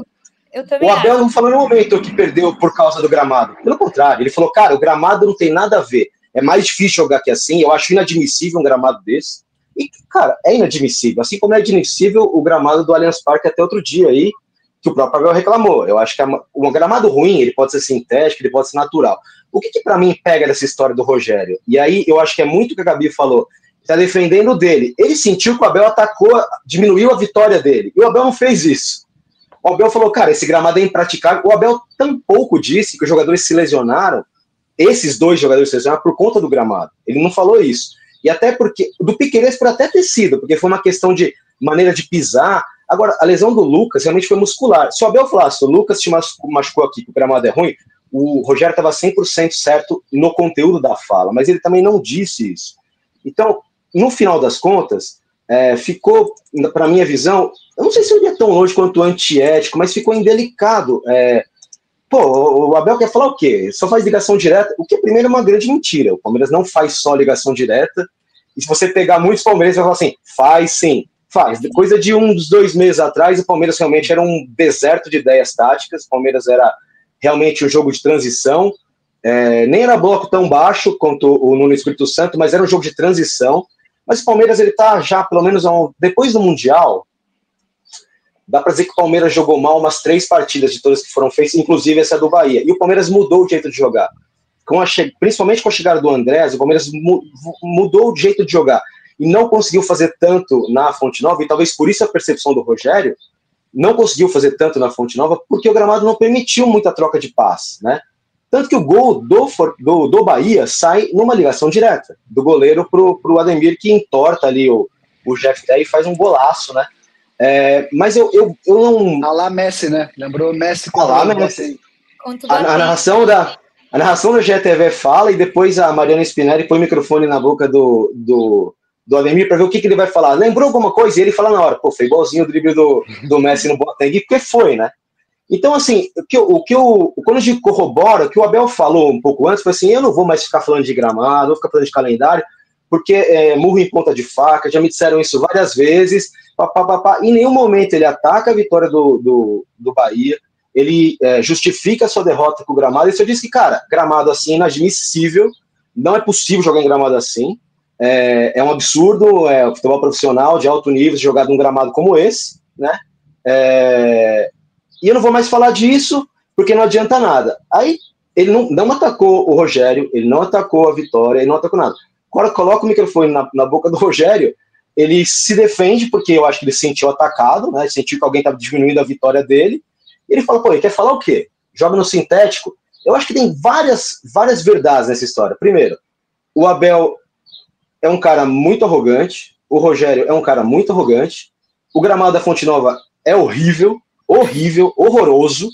O Abel não falou em nenhum momento que perdeu por causa do gramado. Pelo contrário, ele falou, cara, o gramado não tem nada a ver. É mais difícil jogar aqui assim, eu acho inadmissível um gramado desse. E, cara, é inadmissível. Assim como é inadmissível o gramado do Allianz Parque até outro dia aí, que o próprio Abel reclamou. Eu acho que um gramado ruim, ele pode ser sintético, ele pode ser natural. O que pra mim pega dessa história do Rogério? E aí eu acho que é muito o que a Gabi falou. Tá defendendo o dele. Ele sentiu que o Abel atacou, diminuiu a vitória dele. E o Abel não fez isso. O Abel falou, cara, esse gramado é impraticável. O Abel tampouco disse que os jogadores se lesionaram, esses dois jogadores se lesionaram por conta do gramado. Ele não falou isso. E até porque, do Piquerez por até ter sido, porque foi uma questão de maneira de pisar. Agora, a lesão do Lucas realmente foi muscular. Se o Abel falasse, o Lucas te machucou aqui, que o gramado é ruim, o Rogério estava 100% certo no conteúdo da fala, mas ele também não disse isso. Então, no final das contas, ficou, para minha visão, eu não sei se eu ia tão longe quanto antiético, mas ficou indelicado. O Abel quer falar o quê? Só faz ligação direta, o que primeiro é uma grande mentira. O Palmeiras não faz só ligação direta, e se você pegar muitos palmeirenses, vai falar assim, faz sim, faz. Coisa de 2 meses atrás, o Palmeiras realmente era um deserto de ideias táticas, o Palmeiras era realmente um jogo de transição, nem era bloco tão baixo quanto o Nuno Espírito Santo, mas era um jogo de transição. Mas o Palmeiras, ele tá já, pelo menos, depois do Mundial, dá para dizer que o Palmeiras jogou mal umas 3 partidas de todas que foram feitas, inclusive essa do Bahia. E o Palmeiras mudou o jeito de jogar. Principalmente com a chegada do Andrés, o Palmeiras mudou o jeito de jogar. E não conseguiu fazer tanto na Fonte Nova, e talvez por isso a percepção do Rogério, não conseguiu fazer tanto na Fonte Nova, porque o gramado não permitiu muita troca de passe, né? Tanto que o gol do Bahia sai numa ligação direta, do goleiro pro Ademir, que entorta ali o Jeff Té e faz um golaço, né? Mas eu não... Alá Messi, né? Lembrou Messi com Alá Messi. A narração da GTV fala, e depois a Mariana Spinelli põe o microfone na boca do Ademir para ver o que ele vai falar. Lembrou alguma coisa? E ele fala na hora, pô, foi igualzinho o drible do Messi no Boateng, porque foi, né? Então, assim, quando a gente corrobora, o que o Abel falou um pouco antes, foi assim, eu não vou mais ficar falando de gramado, não vou ficar falando de calendário, porque murro em ponta de faca, já me disseram isso várias vezes, Em nenhum momento ele ataca a vitória do Bahia, ele justifica a sua derrota com o gramado, e só diz que, cara, gramado assim é inadmissível, não é possível jogar em gramado assim, é um absurdo, o futebol profissional de alto nível jogar num gramado como esse, né? E eu não vou mais falar disso, porque não adianta nada. Aí, ele não atacou o Rogério, ele não atacou a vitória, ele não atacou nada. Agora, coloca o microfone na boca do Rogério, ele se defende, porque eu acho que ele se sentiu atacado, né? Sentiu que alguém estava diminuindo a vitória dele, e ele fala, pô, ele quer falar o quê? Joga no sintético? Eu acho que tem várias verdades nessa história. Primeiro, o Abel é um cara muito arrogante, o Rogério é um cara muito arrogante, o gramado da Fonte Nova é horrível, horroroso.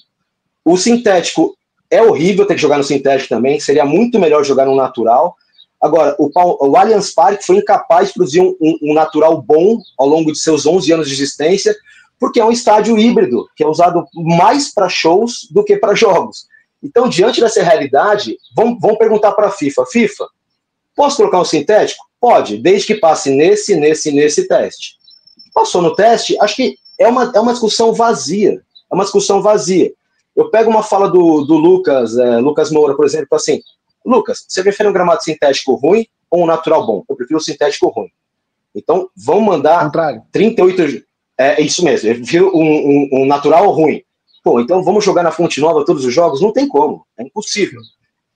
O sintético é horrível ter que jogar no sintético também, seria muito melhor jogar no natural. Agora, o Allianz Parque foi incapaz de produzir um natural bom ao longo de seus 11 anos de existência, porque é um estádio híbrido, que é usado mais para shows do que para jogos. Então, diante dessa realidade, vamos perguntar para a FIFA. FIFA, posso colocar um sintético? Pode, desde que passe nesse teste. Passou no teste, acho que é uma discussão vazia. É uma discussão vazia. Eu pego uma fala do Lucas Moura, por exemplo, assim, Lucas, você prefere um gramado sintético ruim ou um natural bom? Eu prefiro o sintético ruim. Então, vamos mandar 38... É isso mesmo, eu prefiro um natural ruim. Pô, então vamos jogar na Fonte Nova todos os jogos? Não tem como, é impossível.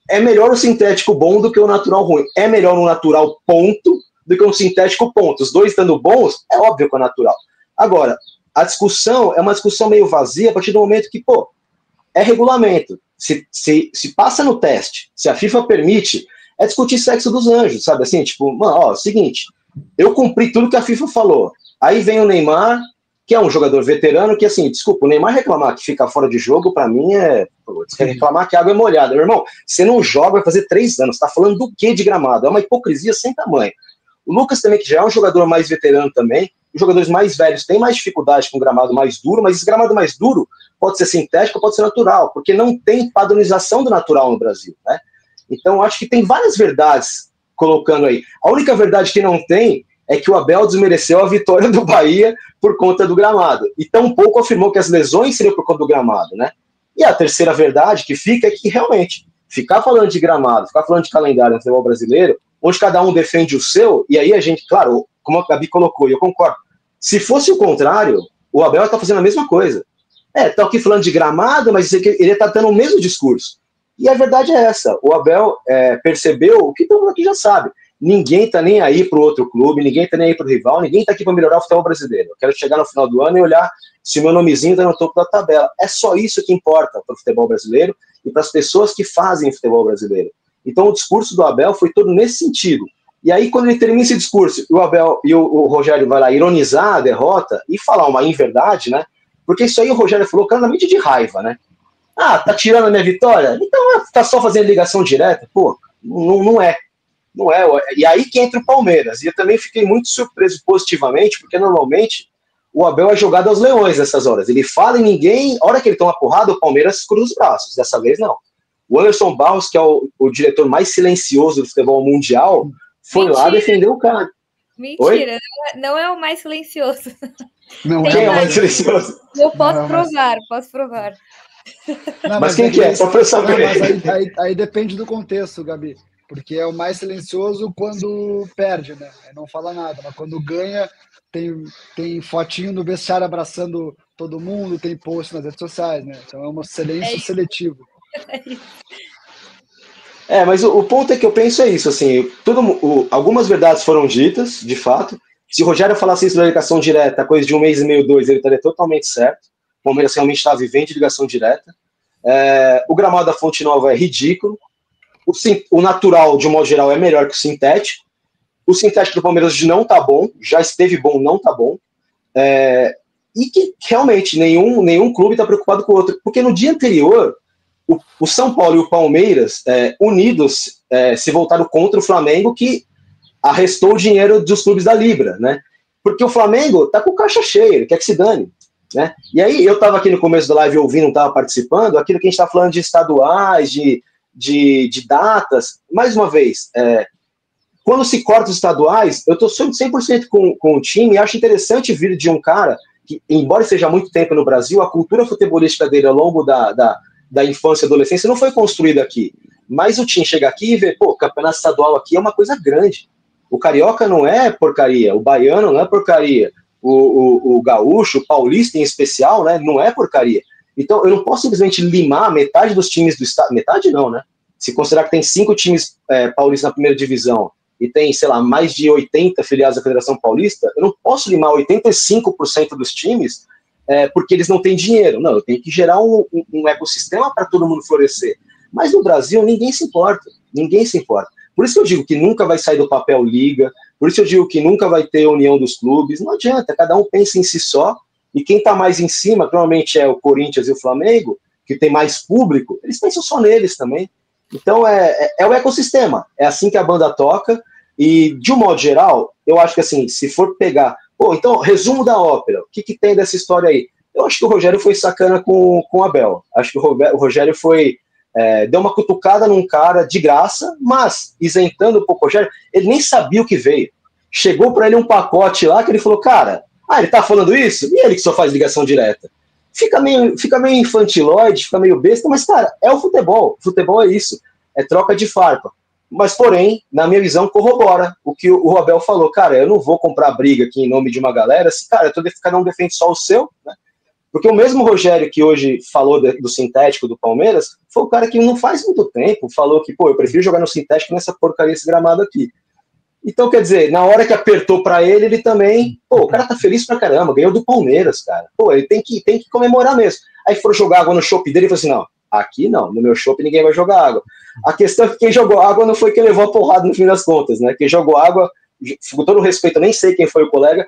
É melhor o sintético bom do que o natural ruim. É melhor um natural ponto do que um sintético ponto. Os dois estando bons, é óbvio que é natural. Agora, a discussão é uma discussão meio vazia a partir do momento que, pô, é regulamento. Se passa no teste, se a FIFA permite, é discutir sexo dos anjos, sabe assim? Tipo, mano, seguinte, eu cumpri tudo que a FIFA falou. Aí vem o Neymar, que é um jogador veterano, que assim, desculpa, o Neymar reclamar que fica fora de jogo, pra mim reclamar que a água é molhada. Meu irmão, você não joga, vai fazer 3 anos, tá falando do que de gramado? É uma hipocrisia sem tamanho. O Lucas também, que já é um jogador mais veterano também, os jogadores mais velhos têm mais dificuldade com gramado mais duro, mas esse gramado mais duro pode ser sintético, pode ser natural, porque não tem padronização do natural no Brasil, né? Então, acho que tem várias verdades colocando aí. A única verdade que não tem é que o Abel desmereceu a vitória do Bahia por conta do gramado. E tampouco afirmou que as lesões seriam por conta do gramado, né? E a terceira verdade que fica é que, realmente, ficar falando de gramado, ficar falando de calendário no futebol brasileiro, onde cada um defende o seu, e aí a gente, claro, como a Gabi colocou, e eu concordo, se fosse o contrário, o Abel está fazendo a mesma coisa. Tá aqui falando de gramado, mas ele está dando o mesmo discurso. E a verdade é essa, o Abel percebeu o que todo mundo aqui já sabe. Ninguém está nem aí para o outro clube, ninguém está nem aí para o rival, ninguém está aqui para melhorar o futebol brasileiro. Eu quero chegar no final do ano e olhar se o meu nomezinho está no topo da tabela. É só isso que importa para o futebol brasileiro e para as pessoas que fazem futebol brasileiro. Então o discurso do Abel foi todo nesse sentido. E aí, quando ele termina esse discurso, o Abel e o Rogério vai lá ironizar a derrota e falar uma inverdade, né? Porque isso aí o Rogério falou claramente de raiva, né? Tá tirando a minha vitória? Então tá só fazendo ligação direta? Pô, não é. Não é. E aí que entra o Palmeiras. E eu também fiquei muito surpreso positivamente, porque normalmente o Abel é jogado aos leões nessas horas. Ele fala e ninguém, a hora que ele toma porrada, o Palmeiras cruza os braços. Dessa vez, não. O Anderson Barros, que é o diretor mais silencioso do futebol mundial, foi lá defender o cara. Mentira, não é o mais silencioso. Não quem é o mais silencioso? Eu posso provar. Não, mas quem que é? Só para eu saber. Não, mas aí depende do contexto, Gabi. Porque é o mais silencioso quando perde, né? Não fala nada. Mas quando ganha, tem fotinho no vestiário abraçando todo mundo, tem post nas redes sociais, né? Então é um silêncio seletivo. Mas o ponto é que eu penso é isso, assim, algumas verdades foram ditas, de fato. Se o Rogério falasse isso da ligação direta, coisa de 1 mês e meio, 2, ele estaria totalmente certo. O Palmeiras realmente está vivendo de ligação direta. O gramado da Fonte Nova é ridículo. O natural, de um modo geral, é melhor que o sintético. O sintético do Palmeiras não está bom, já esteve bom, não está bom. E que realmente nenhum clube está preocupado com o outro. Porque no dia anterior, o São Paulo e o Palmeiras, unidos, se voltaram contra o Flamengo, que arrestou o dinheiro dos clubes da Libra, né? Porque o Flamengo está com caixa cheia, ele quer que se dane. Né? E aí, eu estava aqui no começo da live ouvindo, não estava participando, aquilo que a gente está falando de estaduais, de datas. Mais uma vez, quando se corta os estaduais, eu estou 100% com o time e acho interessante vir de um cara que, embora seja há muito tempo no Brasil, a cultura futebolística dele ao longo da infância e adolescência não foi construída aqui. Mas o time chega aqui e vê, pô, o campeonato estadual aqui é uma coisa grande. O carioca não é porcaria, o baiano não é porcaria, o gaúcho, o paulista em especial, né, não é porcaria. Então, eu não posso simplesmente limar metade dos times do estado, metade não, né? Se considerar que tem 5 times paulistas na primeira divisão e tem, sei lá, mais de 80 filiados da Federação Paulista, eu não posso limar 85% dos times porque eles não têm dinheiro. Não, eu tenho que gerar um ecossistema para todo mundo florescer. Mas no Brasil, ninguém se importa. Ninguém se importa. Por isso que eu digo que nunca vai sair do papel liga, por isso eu digo que nunca vai ter união dos clubes. Não adianta, cada um pensa em si só, e quem está mais em cima, provavelmente é o Corinthians e o Flamengo, que tem mais público, eles pensam só neles também. Então é o ecossistema, é assim que a banda toca, e de um modo geral, eu acho que assim, se for pegar, então, resumo da ópera, o que tem dessa história aí? Eu acho que o Rogério foi sacana com o Abel, acho que o Rogério deu uma cutucada num cara de graça, mas isentando um pouco o Rogério, ele nem sabia o que veio. Chegou para ele um pacote lá que ele falou, cara, ele tá falando isso? E ele que só faz ligação direta. Fica meio infantilóide, fica meio besta, mas, cara, é o futebol. Futebol é isso, é troca de farpa. Mas, porém, na minha visão, corrobora o que o Abel falou. Cara, eu não vou comprar briga aqui em nome de uma galera, se, cara, cada um defende só o seu, né? Porque o mesmo Rogério que hoje falou do sintético do Palmeiras, foi o cara que não faz muito tempo falou que, eu prefiro jogar no sintético nessa porcaria, esse gramado aqui. Então, quer dizer, na hora que apertou pra ele também, o cara tá feliz pra caramba, ganhou do Palmeiras, cara. Ele tem que comemorar mesmo. Aí foram jogar água no chopp dele e falou assim, não, aqui não, no meu chopp ninguém vai jogar água. A questão é que quem jogou água não foi quem levou a porrada no fim das contas, né? Quem jogou água, com todo respeito, eu nem sei quem foi o colega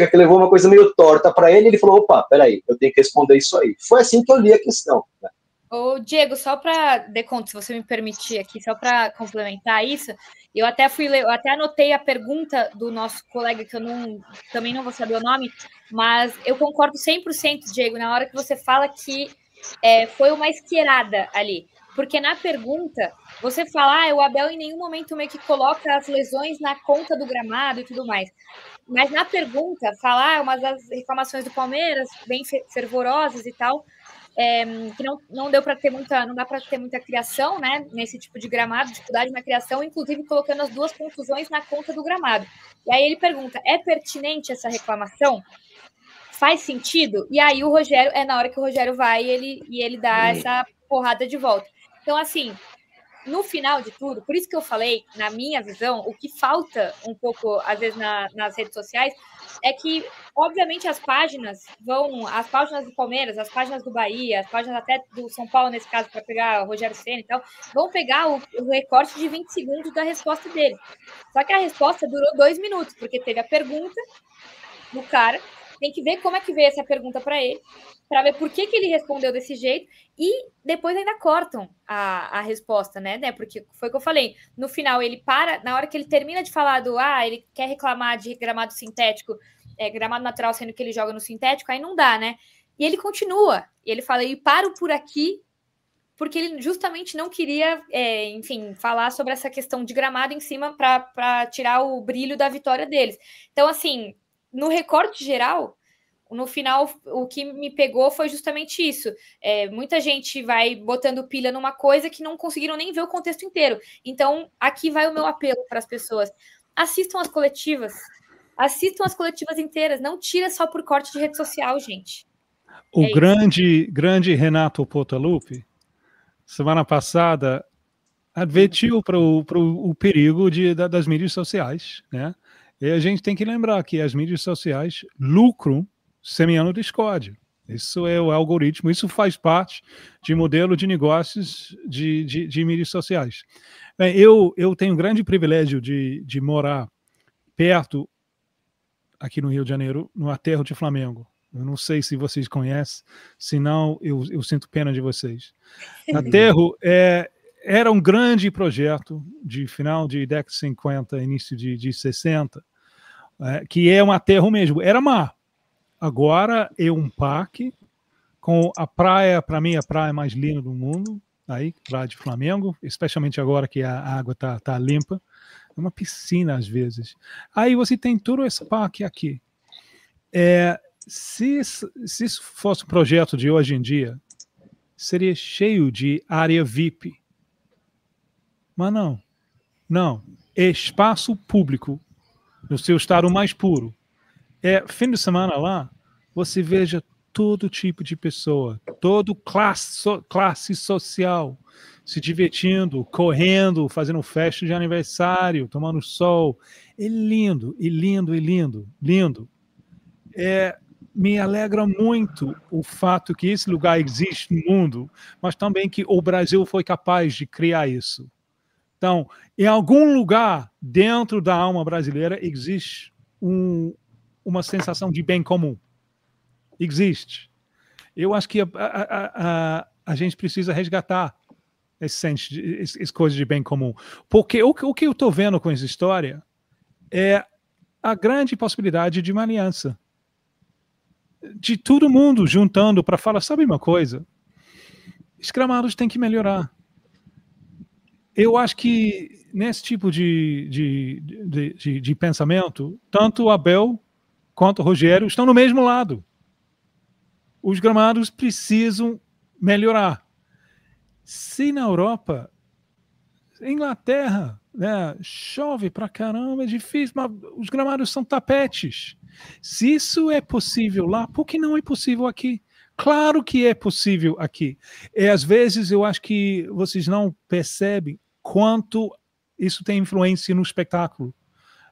que levou uma coisa meio torta pra ele, e ele falou, opa, peraí, eu tenho que responder isso aí. Foi assim que eu li a questão, né? Ô, Diego, só para dar conta, se você me permitir aqui, só para complementar isso, eu até anotei a pergunta do nosso colega, que eu também não vou saber o nome, mas eu concordo 100%, Diego, na hora que você fala que foi uma esquerada ali, porque na pergunta você fala, o Abel em nenhum momento meio que coloca as lesões na conta do gramado e tudo mais. Mas na pergunta, falar umas das reclamações do Palmeiras, bem fervorosas e tal, que não deu para ter não dá para ter muita criação, né, nesse tipo de gramado, dificuldade na criação, inclusive colocando as 2 contusões na conta do gramado. E aí ele pergunta, é pertinente essa reclamação? Faz sentido? E aí o Rogério, na hora que o Rogério vai e ele dá essa porrada de volta. Então, assim, no final de tudo, por isso que eu falei, na minha visão, o que falta um pouco, às vezes, nas redes sociais, é que, obviamente, as páginas do Palmeiras, as páginas do Bahia, as páginas até do São Paulo, nesse caso, para pegar o Rogério Ceni e tal, vão pegar o recorte de 20 segundos da resposta dele. Só que a resposta durou 2 minutos, porque teve a pergunta do cara, Tem que ver como é que veio essa pergunta para ele, para ver por que ele respondeu desse jeito, e depois ainda cortam a resposta, né? Porque foi o que eu falei. No final, ele para, na hora que ele termina de falar ele quer reclamar de gramado sintético, gramado natural, sendo que ele joga no sintético, aí não dá, né? E ele continua. E ele fala, e paro por aqui, porque ele justamente não queria, enfim, falar sobre essa questão de gramado em cima para tirar o brilho da vitória deles. Então, assim, no recorte geral, no final, o que me pegou foi justamente isso. Muita gente vai botando pilha numa coisa que não conseguiram nem ver o contexto inteiro. Então, aqui vai o meu apelo para as pessoas. Assistam as coletivas. Assistam as coletivas inteiras. Não tira só por corte de rede social, gente. O grande Renato Portaluppi, semana passada, advertiu para o perigo das mídias sociais, né? E a gente tem que lembrar que as mídias sociais lucram semeando discórdia. Isso é o algoritmo, isso faz parte de modelo de negócios de mídias sociais. Bem, eu tenho um grande privilégio de morar perto, aqui no Rio de Janeiro, no Aterro de Flamengo. Eu não sei se vocês conhecem, se não, eu sinto pena de vocês. Aterro era um grande projeto de final de década de 50, início de 60, que é um aterro mesmo, era mar. Agora é um parque com a praia, para mim, a praia mais linda do mundo, aí, praia de Flamengo, especialmente agora que a água tá limpa. É uma piscina, às vezes. Aí você tem todo esse parque aqui. Se isso fosse um projeto de hoje em dia, seria cheio de área VIP. Mas não. É espaço público, no seu estado mais puro. Fim de semana lá, você veja todo tipo de pessoa, todo classe social, se divertindo, correndo, fazendo festa de aniversário, tomando sol. É lindo, e lindo, e lindo, lindo. Me alegra muito o fato que esse lugar existe no mundo, mas também que o Brasil foi capaz de criar isso. Então, em algum lugar dentro da alma brasileira existe uma sensação de bem comum. Existe. Eu acho que a gente precisa resgatar esse coisa de bem comum. Porque o que eu estou vendo com essa história é a grande possibilidade de uma aliança. De todo mundo juntando para falar, sabe uma coisa? Os gramados têm que melhorar. Eu acho que nesse tipo de pensamento, tanto o Abel quanto o Rogério estão no mesmo lado. Os gramados precisam melhorar. Se na Europa, Inglaterra, né, chove pra caramba, é difícil, mas os gramados são tapetes. Se isso é possível lá, por que não é possível aqui? Claro que é possível aqui. Às vezes eu acho que vocês não percebem quanto isso tem influência no espetáculo.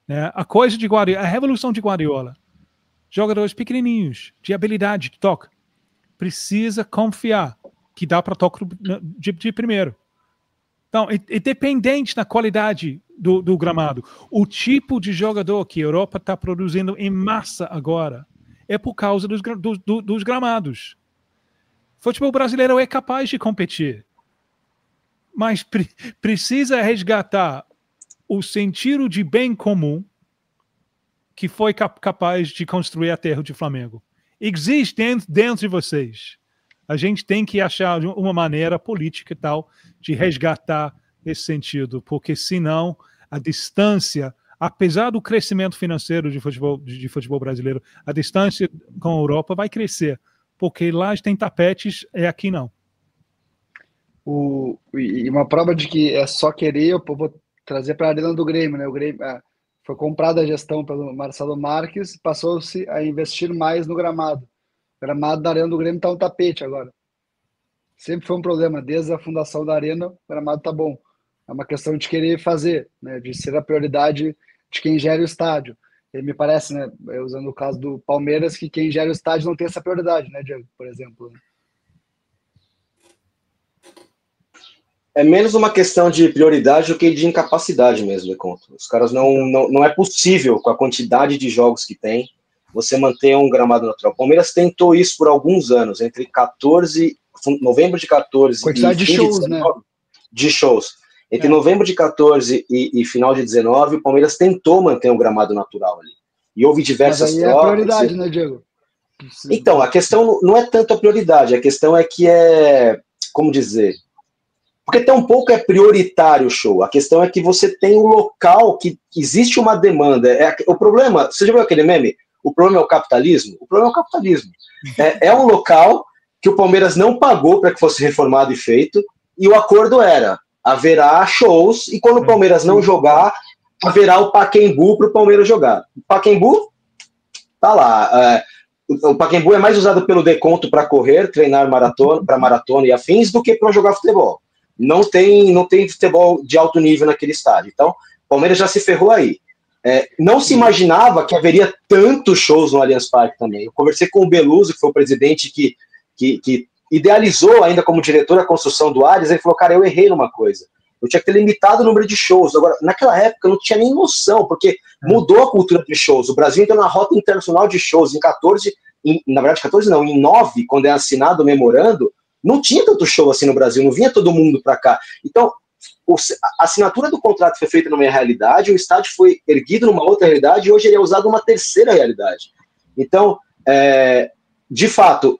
Né? A revolução de Guardiola. Jogadores pequenininhos, de habilidade, de toque. Precisa confiar que dá para tocar de primeiro. Então, independente da qualidade do gramado, o tipo de jogador que a Europa está produzindo em massa agora é por causa dos gramados. O futebol brasileiro é capaz de competir, mas precisa resgatar o sentido de bem comum que foi capaz de construir a terra de Flamengo. Existe dentro de vocês. A gente tem que achar uma maneira política e tal de resgatar esse sentido, porque senão a distância, apesar do crescimento financeiro de futebol brasileiro, a distância com a Europa vai crescer, porque lá tem tapetes e aqui não. E uma prova de que é só querer, eu vou trazer para a Arena do Grêmio, né? O Grêmio foi comprada a gestão pelo Marcelo Marques, passou-se a investir mais no gramado. O gramado da Arena do Grêmio está um tapete agora. Sempre foi um problema, desde a fundação da Arena, o gramado está bom. É uma questão de querer fazer, né? De ser a prioridade de quem gera o estádio. E me parece, né, usando o caso do Palmeiras, que quem gera o estádio não tem essa prioridade, né, Diego, por exemplo. É menos uma questão de prioridade do que de incapacidade mesmo, Leconto. Os caras não é possível, com a quantidade de jogos que tem, você mantenha um gramado natural. O Palmeiras tentou isso por alguns anos, entre novembro de 14 quantidade e de shows, de 19, né? De shows. Entre novembro de 14 e final de 19, o Palmeiras tentou manter um gramado natural ali. E houve diversas trocas. Mas aí é prioridade, né, Diego? Então, a questão não é tanto a prioridade, a questão é que como dizer, porque tão pouco é prioritário o show, a questão é que você tem um local que existe uma demanda. O problema, você já viu aquele meme? O problema é o capitalismo? O problema é o capitalismo. É um local que o Palmeiras não pagou para que fosse reformado e feito, e o acordo haverá shows, e quando o Palmeiras não jogar, haverá o Pacaembu para o Palmeiras jogar. O Pacaembu tá lá. O Pacaembu é mais usado pelo Deconto para correr, treinar para maratona e afins, do que para jogar futebol. Não tem futebol de alto nível naquele estádio. Então, o Palmeiras já se ferrou aí. Não se imaginava que haveria tantos shows no Allianz Parque também. Eu conversei com o Beluso, que foi o presidente que idealizou ainda como diretor a construção do Allianz. Ele falou, cara, eu errei numa coisa. Eu tinha que ter limitado o número de shows. Agora, naquela época, eu não tinha nem noção, porque mudou a cultura de shows. O Brasil entrou na rota internacional de shows na verdade, 14 não, em 9, quando é assinado o memorando, não tinha tanto show assim no Brasil, não vinha todo mundo para cá. Então, a assinatura do contrato foi feita numa realidade, o estádio foi erguido numa outra realidade, e hoje ele é usado numa terceira realidade. Então, de fato,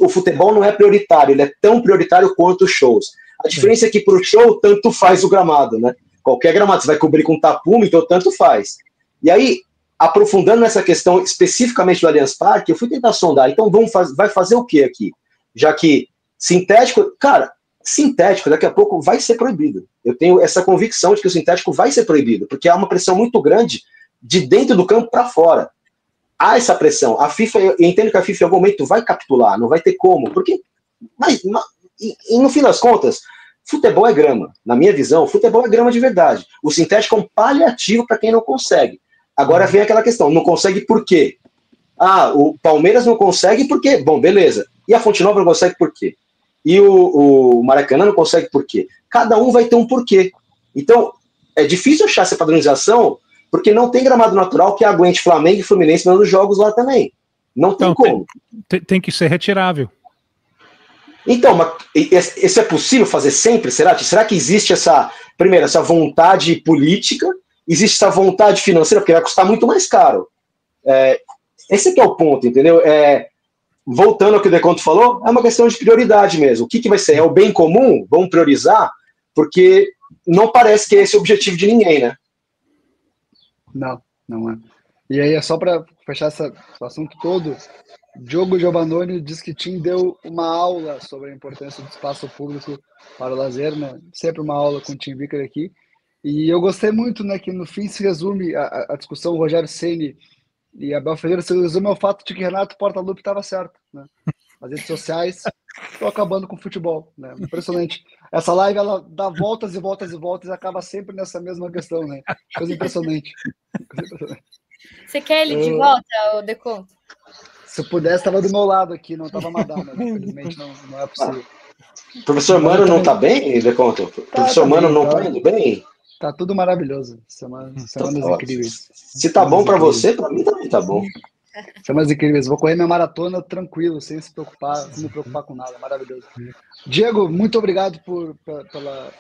o futebol não é prioritário, ele é tão prioritário quanto os shows. A diferença é que para o show, tanto faz o gramado, né? Qualquer gramado, você vai cobrir com tapume, então tanto faz. E aí, aprofundando nessa questão especificamente do Allianz Parque, eu fui tentar sondar. Então, vai fazer o que aqui? Já que sintético daqui a pouco vai ser proibido. Eu tenho essa convicção de que o sintético vai ser proibido, porque há uma pressão muito grande de dentro do campo para fora. Há essa pressão. A FIFA, eu entendo que a FIFA em algum momento vai capitular, não vai ter como, porque e no fim das contas, futebol é grama. Na minha visão, futebol é grama de verdade. O sintético é um paliativo para quem não consegue. Agora vem aquela questão, não consegue por quê? O Palmeiras não consegue por quê? Bom, beleza. E a Fonte Nova não consegue por quê? E o Maracanã não consegue por quê? Cada um vai ter um porquê. Então, é difícil achar essa padronização, porque não tem gramado natural que aguente Flamengo e Fluminense nos jogos lá também. Não tem como. Tem que ser retirável. Então, mas isso é possível fazer sempre? Será que existe essa vontade política? Existe essa vontade financeira? Porque vai custar muito mais caro. Esse aqui é o ponto, entendeu? Voltando ao que o Deconto falou, é uma questão de prioridade mesmo. O que vai ser? É o bem comum? Vamos priorizar? Porque não parece que é esse o objetivo de ninguém, né? Não é. E aí, só para fechar esse assunto todo, Diogo Giovannoni diz que Tim deu uma aula sobre a importância do espaço público para o lazer, né? Sempre uma aula com o Tim Vicker aqui. E eu gostei muito, né, que no fim se resume a discussão Rogério Ceni e Abel Ferreira, se resume ao fato de que Renato Portaluppi estava certo, né? As redes sociais estão acabando com o futebol, né? Impressionante. Essa live, ela dá voltas e voltas e voltas e acaba sempre nessa mesma questão, né? Coisa impressionante. Você quer ele de volta, o Deconto? Se eu pudesse, estava do meu lado aqui, não estava Madal, mas infelizmente não é possível. Professor Mano não está bem, Deconto? Professor Mano não está indo bem? Tá tudo maravilhoso. Semanas incríveis. Se tá bom para você, para mim também tá bom. Semanas incríveis. Vou correr minha maratona tranquilo, sem me preocupar com nada. Maravilhoso. Diego, muito obrigado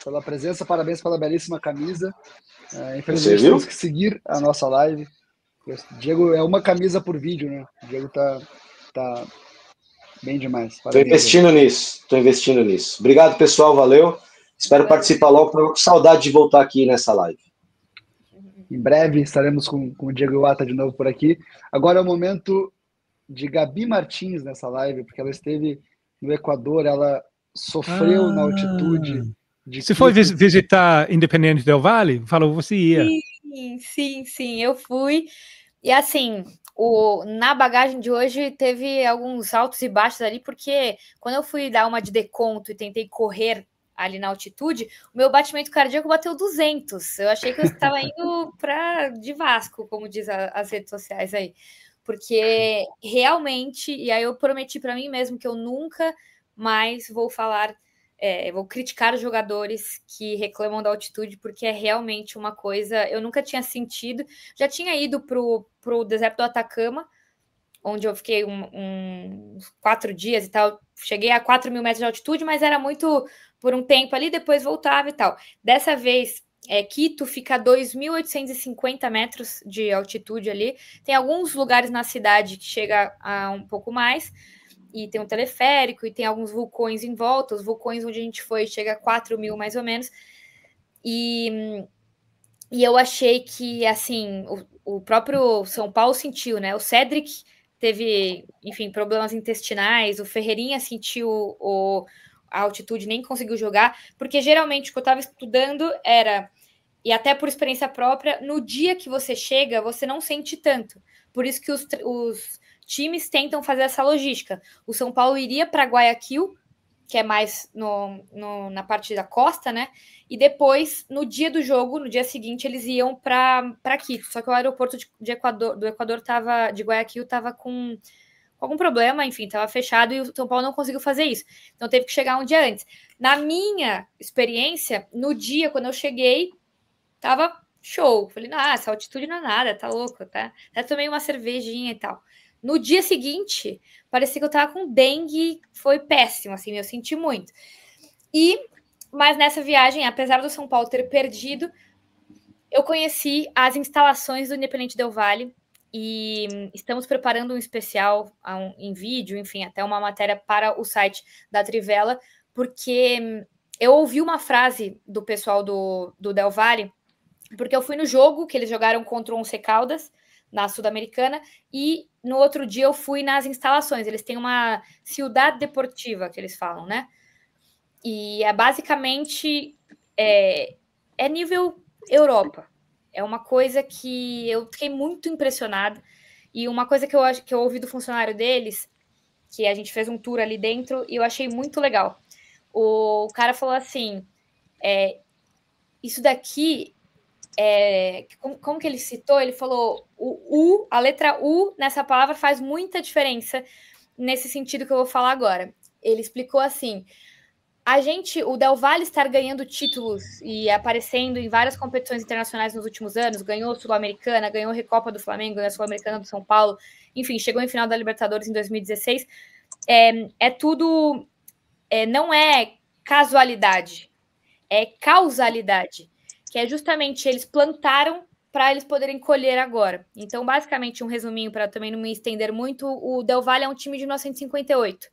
pela presença. Parabéns pela belíssima camisa. Infelizmente temos que seguir a nossa live. Diego, é uma camisa por vídeo, né? O Diego tá bem demais. Estou investindo nisso. Obrigado, pessoal. Valeu. Espero participar logo. Estou com saudade de voltar aqui nessa live. Em breve estaremos com o Diego Iwata de novo por aqui. Agora é o momento de Gabi Martins nessa live, porque ela esteve no Equador, ela sofreu na altitude. Você foi visitar Independente del Valle? Falou, você ia. Sim, eu fui. E assim, na bagagem de hoje teve alguns altos e baixos ali, porque quando eu fui dar uma de Deconto e tentei correr ali na altitude, o meu batimento cardíaco bateu 200. Eu achei que eu estava indo de Vasco, como diz as redes sociais aí. Porque realmente, e aí eu prometi para mim mesmo que eu nunca mais vou falar, vou criticar os jogadores que reclamam da altitude, porque é realmente uma coisa, eu nunca tinha sentido. Já tinha ido pro deserto do Atacama, onde eu fiquei uns 4 dias e tal. Cheguei a 4.000 metros de altitude, mas era muito por um tempo ali, depois voltava e tal. Dessa vez, Quito fica a 2.850 metros de altitude ali. Tem alguns lugares na cidade que chega a um pouco mais, e tem um teleférico, e tem alguns vulcões em volta. Os vulcões onde a gente foi chega a 4.000 mais ou menos. E eu achei que, assim, o próprio São Paulo sentiu, né? O Cédric teve, enfim, problemas intestinais, o Ferreirinha sentiu a altitude, nem conseguiu jogar, porque geralmente o que eu estava estudando era, e até por experiência própria, no dia que você chega, você não sente tanto. Por isso que os times tentam fazer essa logística. O São Paulo iria para Guayaquil, que é mais na parte da costa, né? E depois, no dia do jogo, no dia seguinte, eles iam para Quito. Só que o aeroporto do Equador de Guayaquil estava com algum problema, enfim, estava fechado e o São Paulo não conseguiu fazer isso. Então teve que chegar um dia antes. Na minha experiência, no dia, quando eu cheguei, tava show. Falei, essa altitude não é nada, tá louco, tá? Até tomei uma cervejinha e tal. No dia seguinte, parecia que eu tava com dengue, foi péssimo, assim, eu senti muito. Mas nessa viagem, apesar do São Paulo ter perdido, eu conheci as instalações do Independente Del Valle e estamos preparando um especial em vídeo, enfim, até uma matéria para o site da Trivela, porque eu ouvi uma frase do pessoal do Del Valle, porque eu fui no jogo que eles jogaram contra o Once Caldas, na Sul-Americana, e no outro dia eu fui nas instalações. Eles têm uma Ciudad Deportiva, que eles falam, né? E basicamente nível Europa. É uma coisa que eu fiquei muito impressionada. E uma coisa que eu ouvi do funcionário deles, que a gente fez um tour ali dentro, e eu achei muito legal. O cara falou assim, isso daqui, como que ele citou? Ele falou, a letra U nessa palavra faz muita diferença nesse sentido que eu vou falar agora. Ele explicou assim, o Del Valle estar ganhando títulos e aparecendo em várias competições internacionais nos últimos anos, ganhou a Sul-Americana, ganhou a Recopa do Flamengo, ganhou a Sul-Americana do São Paulo, enfim, chegou em final da Libertadores em 2016, tudo, não é casualidade, é causalidade, que é justamente eles plantaram para eles poderem colher agora. Então, basicamente, um resuminho para também não me estender muito, o Del Valle é um time de 1958,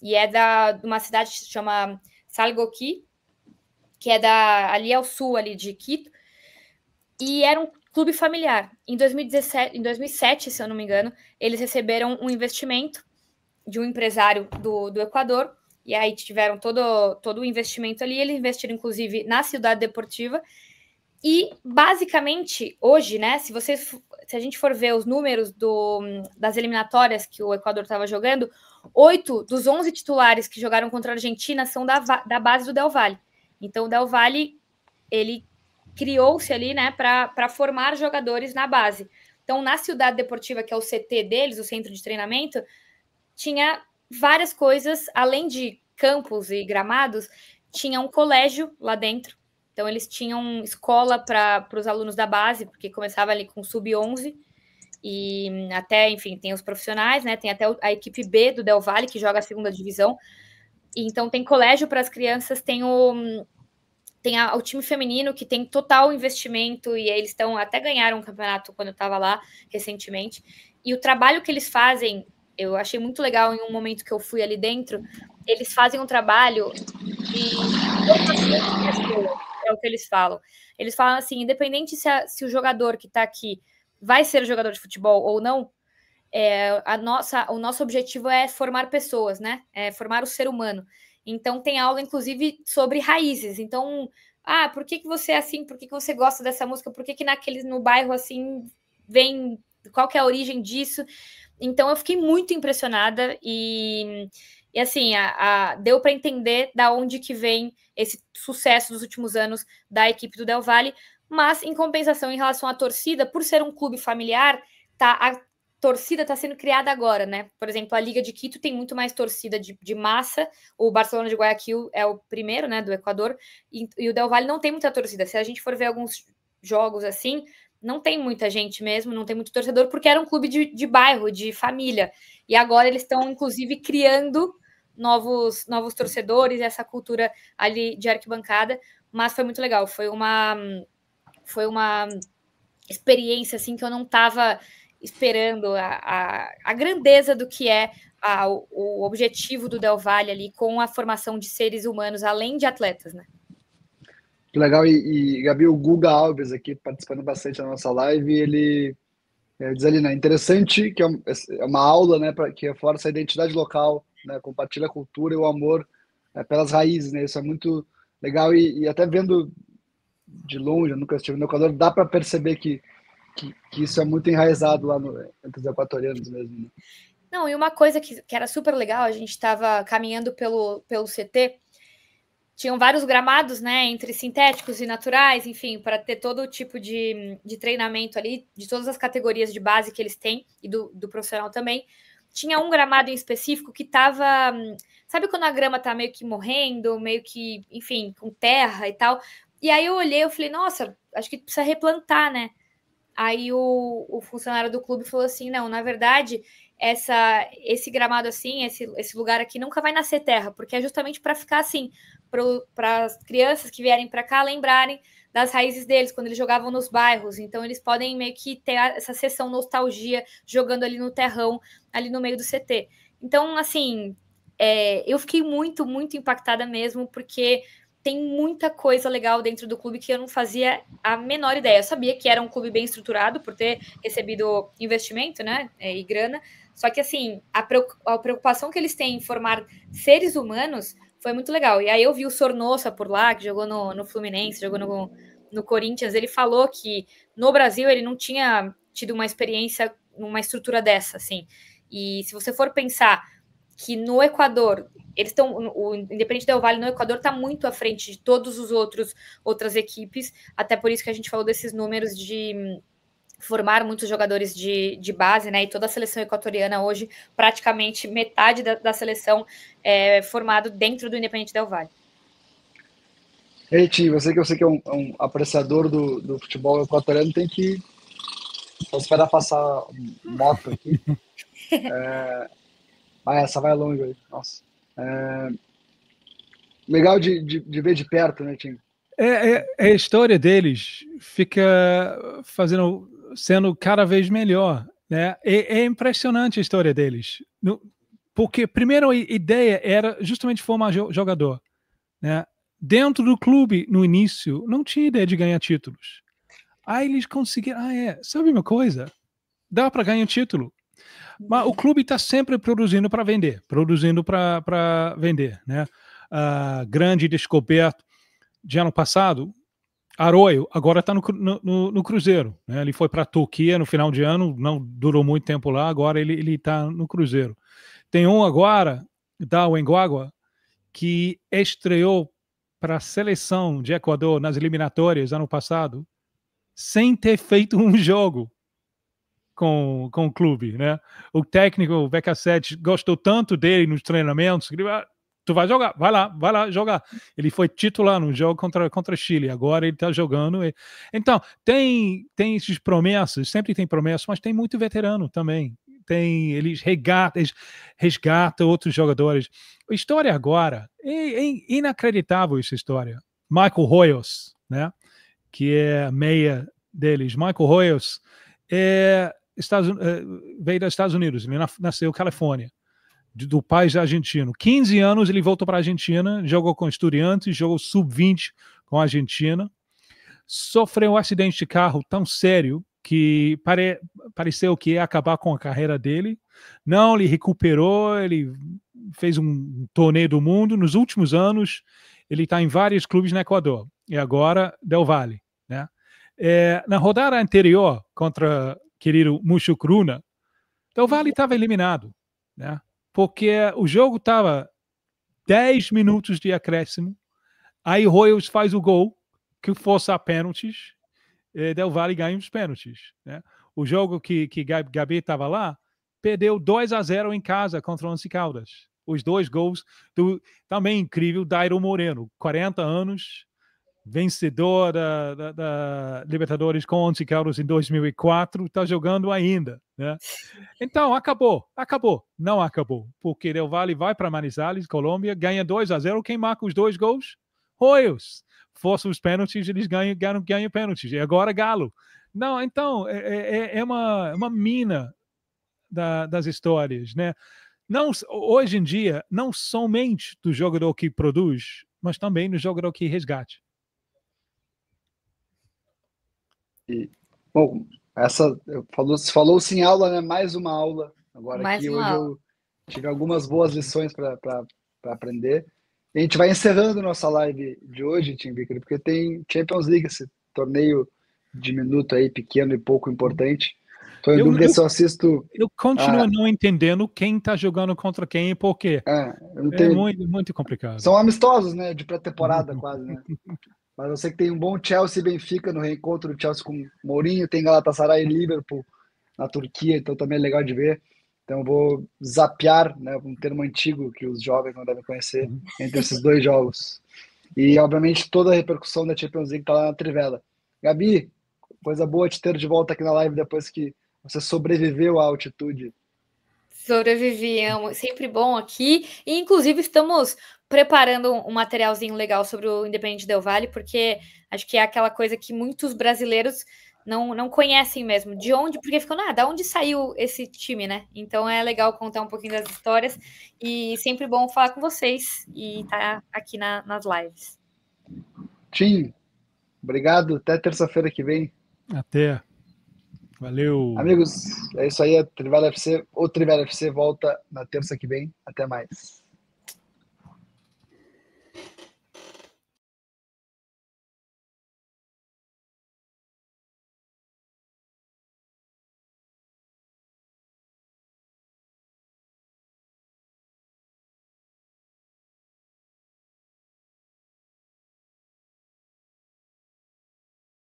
e é de uma cidade que se chama Salgoqui, que é ali ao sul ali de Quito, e era um clube familiar. Em 2007, se eu não me engano, eles receberam um investimento de um empresário do Equador, e aí tiveram todo o investimento ali, eles investiram inclusive na Ciudad Deportiva, e basicamente hoje, né, se a gente for ver os números das eliminatórias que o Equador estava jogando, 8 dos 11 titulares que jogaram contra a Argentina são da base do Del Valle. Então o Del Valle, ele criou-se ali, né, para formar jogadores na base. Então na Ciudad Deportiva, que é o CT deles, o centro de treinamento, tinha várias coisas, além de campos e gramados, tinha um colégio lá dentro. Então, eles tinham escola para os alunos da base, porque começava ali com sub-11, e até, enfim, tem os profissionais, né? Tem até a equipe B do Del Valle, que joga a segunda divisão. E, então, tem colégio para as crianças, tem o time feminino, que tem total investimento, e eles até ganharam um campeonato quando eu estava lá recentemente. E o trabalho que eles fazem, eu achei muito legal em um momento que eu fui ali dentro, eles fazem um trabalho de é o que eles falam. Eles falam assim, independente se o jogador que está aqui vai ser jogador de futebol ou não, o nosso objetivo é formar pessoas, né? É formar o ser humano. Então tem aula, inclusive, sobre raízes. Então, por que você é assim? Por que você gosta dessa música? Por que no bairro assim vem? Qual que é a origem disso? Então eu fiquei muito impressionada e assim, deu para entender da onde que vem esse sucesso dos últimos anos da equipe do Del Valle, mas em compensação em relação à torcida, por ser um clube familiar, a torcida está sendo criada agora, né? Por exemplo, a Liga de Quito tem muito mais torcida de massa, o Barcelona de Guayaquil é o primeiro, né, do Equador, e o Del Valle não tem muita torcida. Se a gente for ver alguns jogos assim, não tem muita gente mesmo, não tem muito torcedor, porque era um clube de bairro, de família. E agora eles estão, inclusive, criando novos torcedores, essa cultura ali de arquibancada, mas foi muito legal. Foi uma experiência assim que eu não estava esperando, a grandeza do que é o objetivo do Del Valle ali com a formação de seres humanos, além de atletas, né? Que legal. E Gabi, o Guga Alves aqui participando bastante da nossa live, ele diz ali, né, interessante que é uma aula, né, que reforça a identidade local, né, compartilha a cultura e o amor pelas raízes, né, isso é muito legal e até vendo de longe, eu nunca estive no Equador, dá para perceber que isso é muito enraizado lá entre os equatorianos mesmo, né? Não, e uma coisa que era super legal, a gente estava caminhando pelo CT, tinham vários gramados, né, entre sintéticos e naturais, enfim, para ter todo tipo de treinamento ali, de todas as categorias de base que eles têm, e do profissional também. Tinha um gramado em específico que estava... Sabe quando a grama está meio que morrendo, meio que, enfim, com terra e tal? E aí eu olhei, eu falei, nossa, acho que precisa replantar, né? Aí o funcionário do clube falou assim, não, na verdade, esse gramado assim, esse lugar aqui nunca vai nascer terra, porque é justamente para ficar assim, para as crianças que vierem para cá lembrarem das raízes deles, quando eles jogavam nos bairros. Então eles podem meio que ter essa sessão nostalgia jogando ali no terrão, ali no meio do CT. Então, assim, eu fiquei muito, muito impactada mesmo, porque tem muita coisa legal dentro do clube que eu não fazia a menor ideia. Eu sabia que era um clube bem estruturado por ter recebido investimento, né, e grana, só que, assim, a preocupação que eles têm em formar seres humanos foi muito legal. E aí eu vi o Sornosa por lá, que jogou no Fluminense, jogou no Corinthians, ele falou que no Brasil ele não tinha tido uma experiência numa estrutura dessa, assim. E se você for pensar que no Equador o Independiente Del Valle no Equador está muito à frente de todos os outras equipes, até por isso que a gente falou desses números de formar muitos jogadores de base, né? E toda a seleção equatoriana hoje, praticamente metade da seleção é formado dentro do Independiente Del Valle. Ei, Tim, você que eu sei que é um apreciador do futebol equatoriano, tem que esperar passar moto aqui. Essa vai longe aí. Nossa. Legal de ver de perto, né, Tim? A história deles fica sendo cada vez melhor, né? É impressionante a história deles, porque primeiro a ideia era justamente formar jogador, né? Dentro do clube, no início, não tinha ideia de ganhar títulos. Aí eles conseguiram, sabe uma coisa? Dá para ganhar um título. Mas o clube está sempre produzindo para vender, né? Grande descoberta de ano passado, Arroyo agora está no Cruzeiro, né? Ele foi para a Turquia no final de ano, não durou muito tempo lá, agora ele está no Cruzeiro. Tem um agora, da Wenguagua, que estreou para a seleção de Equador nas eliminatórias ano passado, sem ter feito um jogo com o clube, né? O técnico, o Becassetti, gostou tanto dele nos treinamentos, que ele tu vai jogar, vai lá jogar. Ele foi titular no jogo contra Chile, agora ele está jogando. Então, tem esses promessas, sempre tem promessas, mas tem muito veterano também. Eles resgatam outros jogadores. A história agora, é inacreditável essa história. Michael Hoyos, né? Que é a meia deles. Michael Hoyos veio dos Estados Unidos, ele nasceu na Califórnia, do pai argentino. 15 anos ele voltou para a Argentina, jogou com Estudiantes, jogou sub-20 com a Argentina, sofreu um acidente de carro tão sério que pareceu que ia acabar com a carreira dele. Não, ele recuperou, ele fez um torneio do mundo. Nos últimos anos, ele está em vários clubes no Equador. E agora, Del Valle, né? Na rodada anterior, contra querido Muxucruna, Del Valle estava eliminado, né? Porque o jogo estava 10 minutos de acréscimo, aí Royals faz o gol, que força a pênaltis, Del Valle ganha os pênaltis, né? O jogo que Gabi estava lá, perdeu 2-0 em casa contra o Once Caldas. Os dois gols também incrível, Dairo Moreno, 40 anos, vencedor da Libertadores com Once Caldas em 2004, está jogando ainda, né? Então, acabou. Não acabou, porque Del Valle vai para Manizales, Colômbia, ganha 2-0. Quem marca os 2 gols? Royals. Força os pênaltis, eles ganham pênaltis. E agora Galo. Não, então, é uma mina das histórias, né? Não, hoje em dia, não somente do jogador que produz, mas também do jogador que resgate. Bom, falou-se em aula, né? Mais uma aula. Agora Mais aqui uma hoje aula. eu tive algumas boas lições para aprender. E a gente vai encerrando nossa live de hoje, Tim Vickery, porque tem Champions League, esse torneio diminuto aí, pequeno e pouco importante. Estou em dúvida se eu assisto. Eu continuo não entendendo quem está jogando contra quem e por quê. Eu não tenho... muito, muito complicado. São amistosos, né? De pré-temporada quase, né? Mas eu sei que tem um bom Chelsea e Benfica no reencontro do Chelsea com Mourinho, tem Galatasaray e Liverpool na Turquia, então também é legal de ver. Então eu vou zapear, né, um termo antigo que os jovens não devem conhecer, entre esses 2 jogos. E, obviamente, toda a repercussão da Champions League está lá na Trivela. Gabi, coisa boa te ter de volta aqui na live depois que você sobreviveu à altitude. Sobrevivi, sempre bom aqui. E, inclusive, estamos preparando um materialzinho legal sobre o Independiente Del Valle, porque acho que é aquela coisa que muitos brasileiros não conhecem mesmo. De onde? Porque ficam, da onde saiu esse time, né? Então é legal contar um pouquinho das histórias e sempre bom falar com vocês e estar aqui nas lives. Tim, obrigado. Até terça-feira que vem. Até. Valeu. Amigos, é isso aí. O Trivela FC volta na terça que vem. Até mais.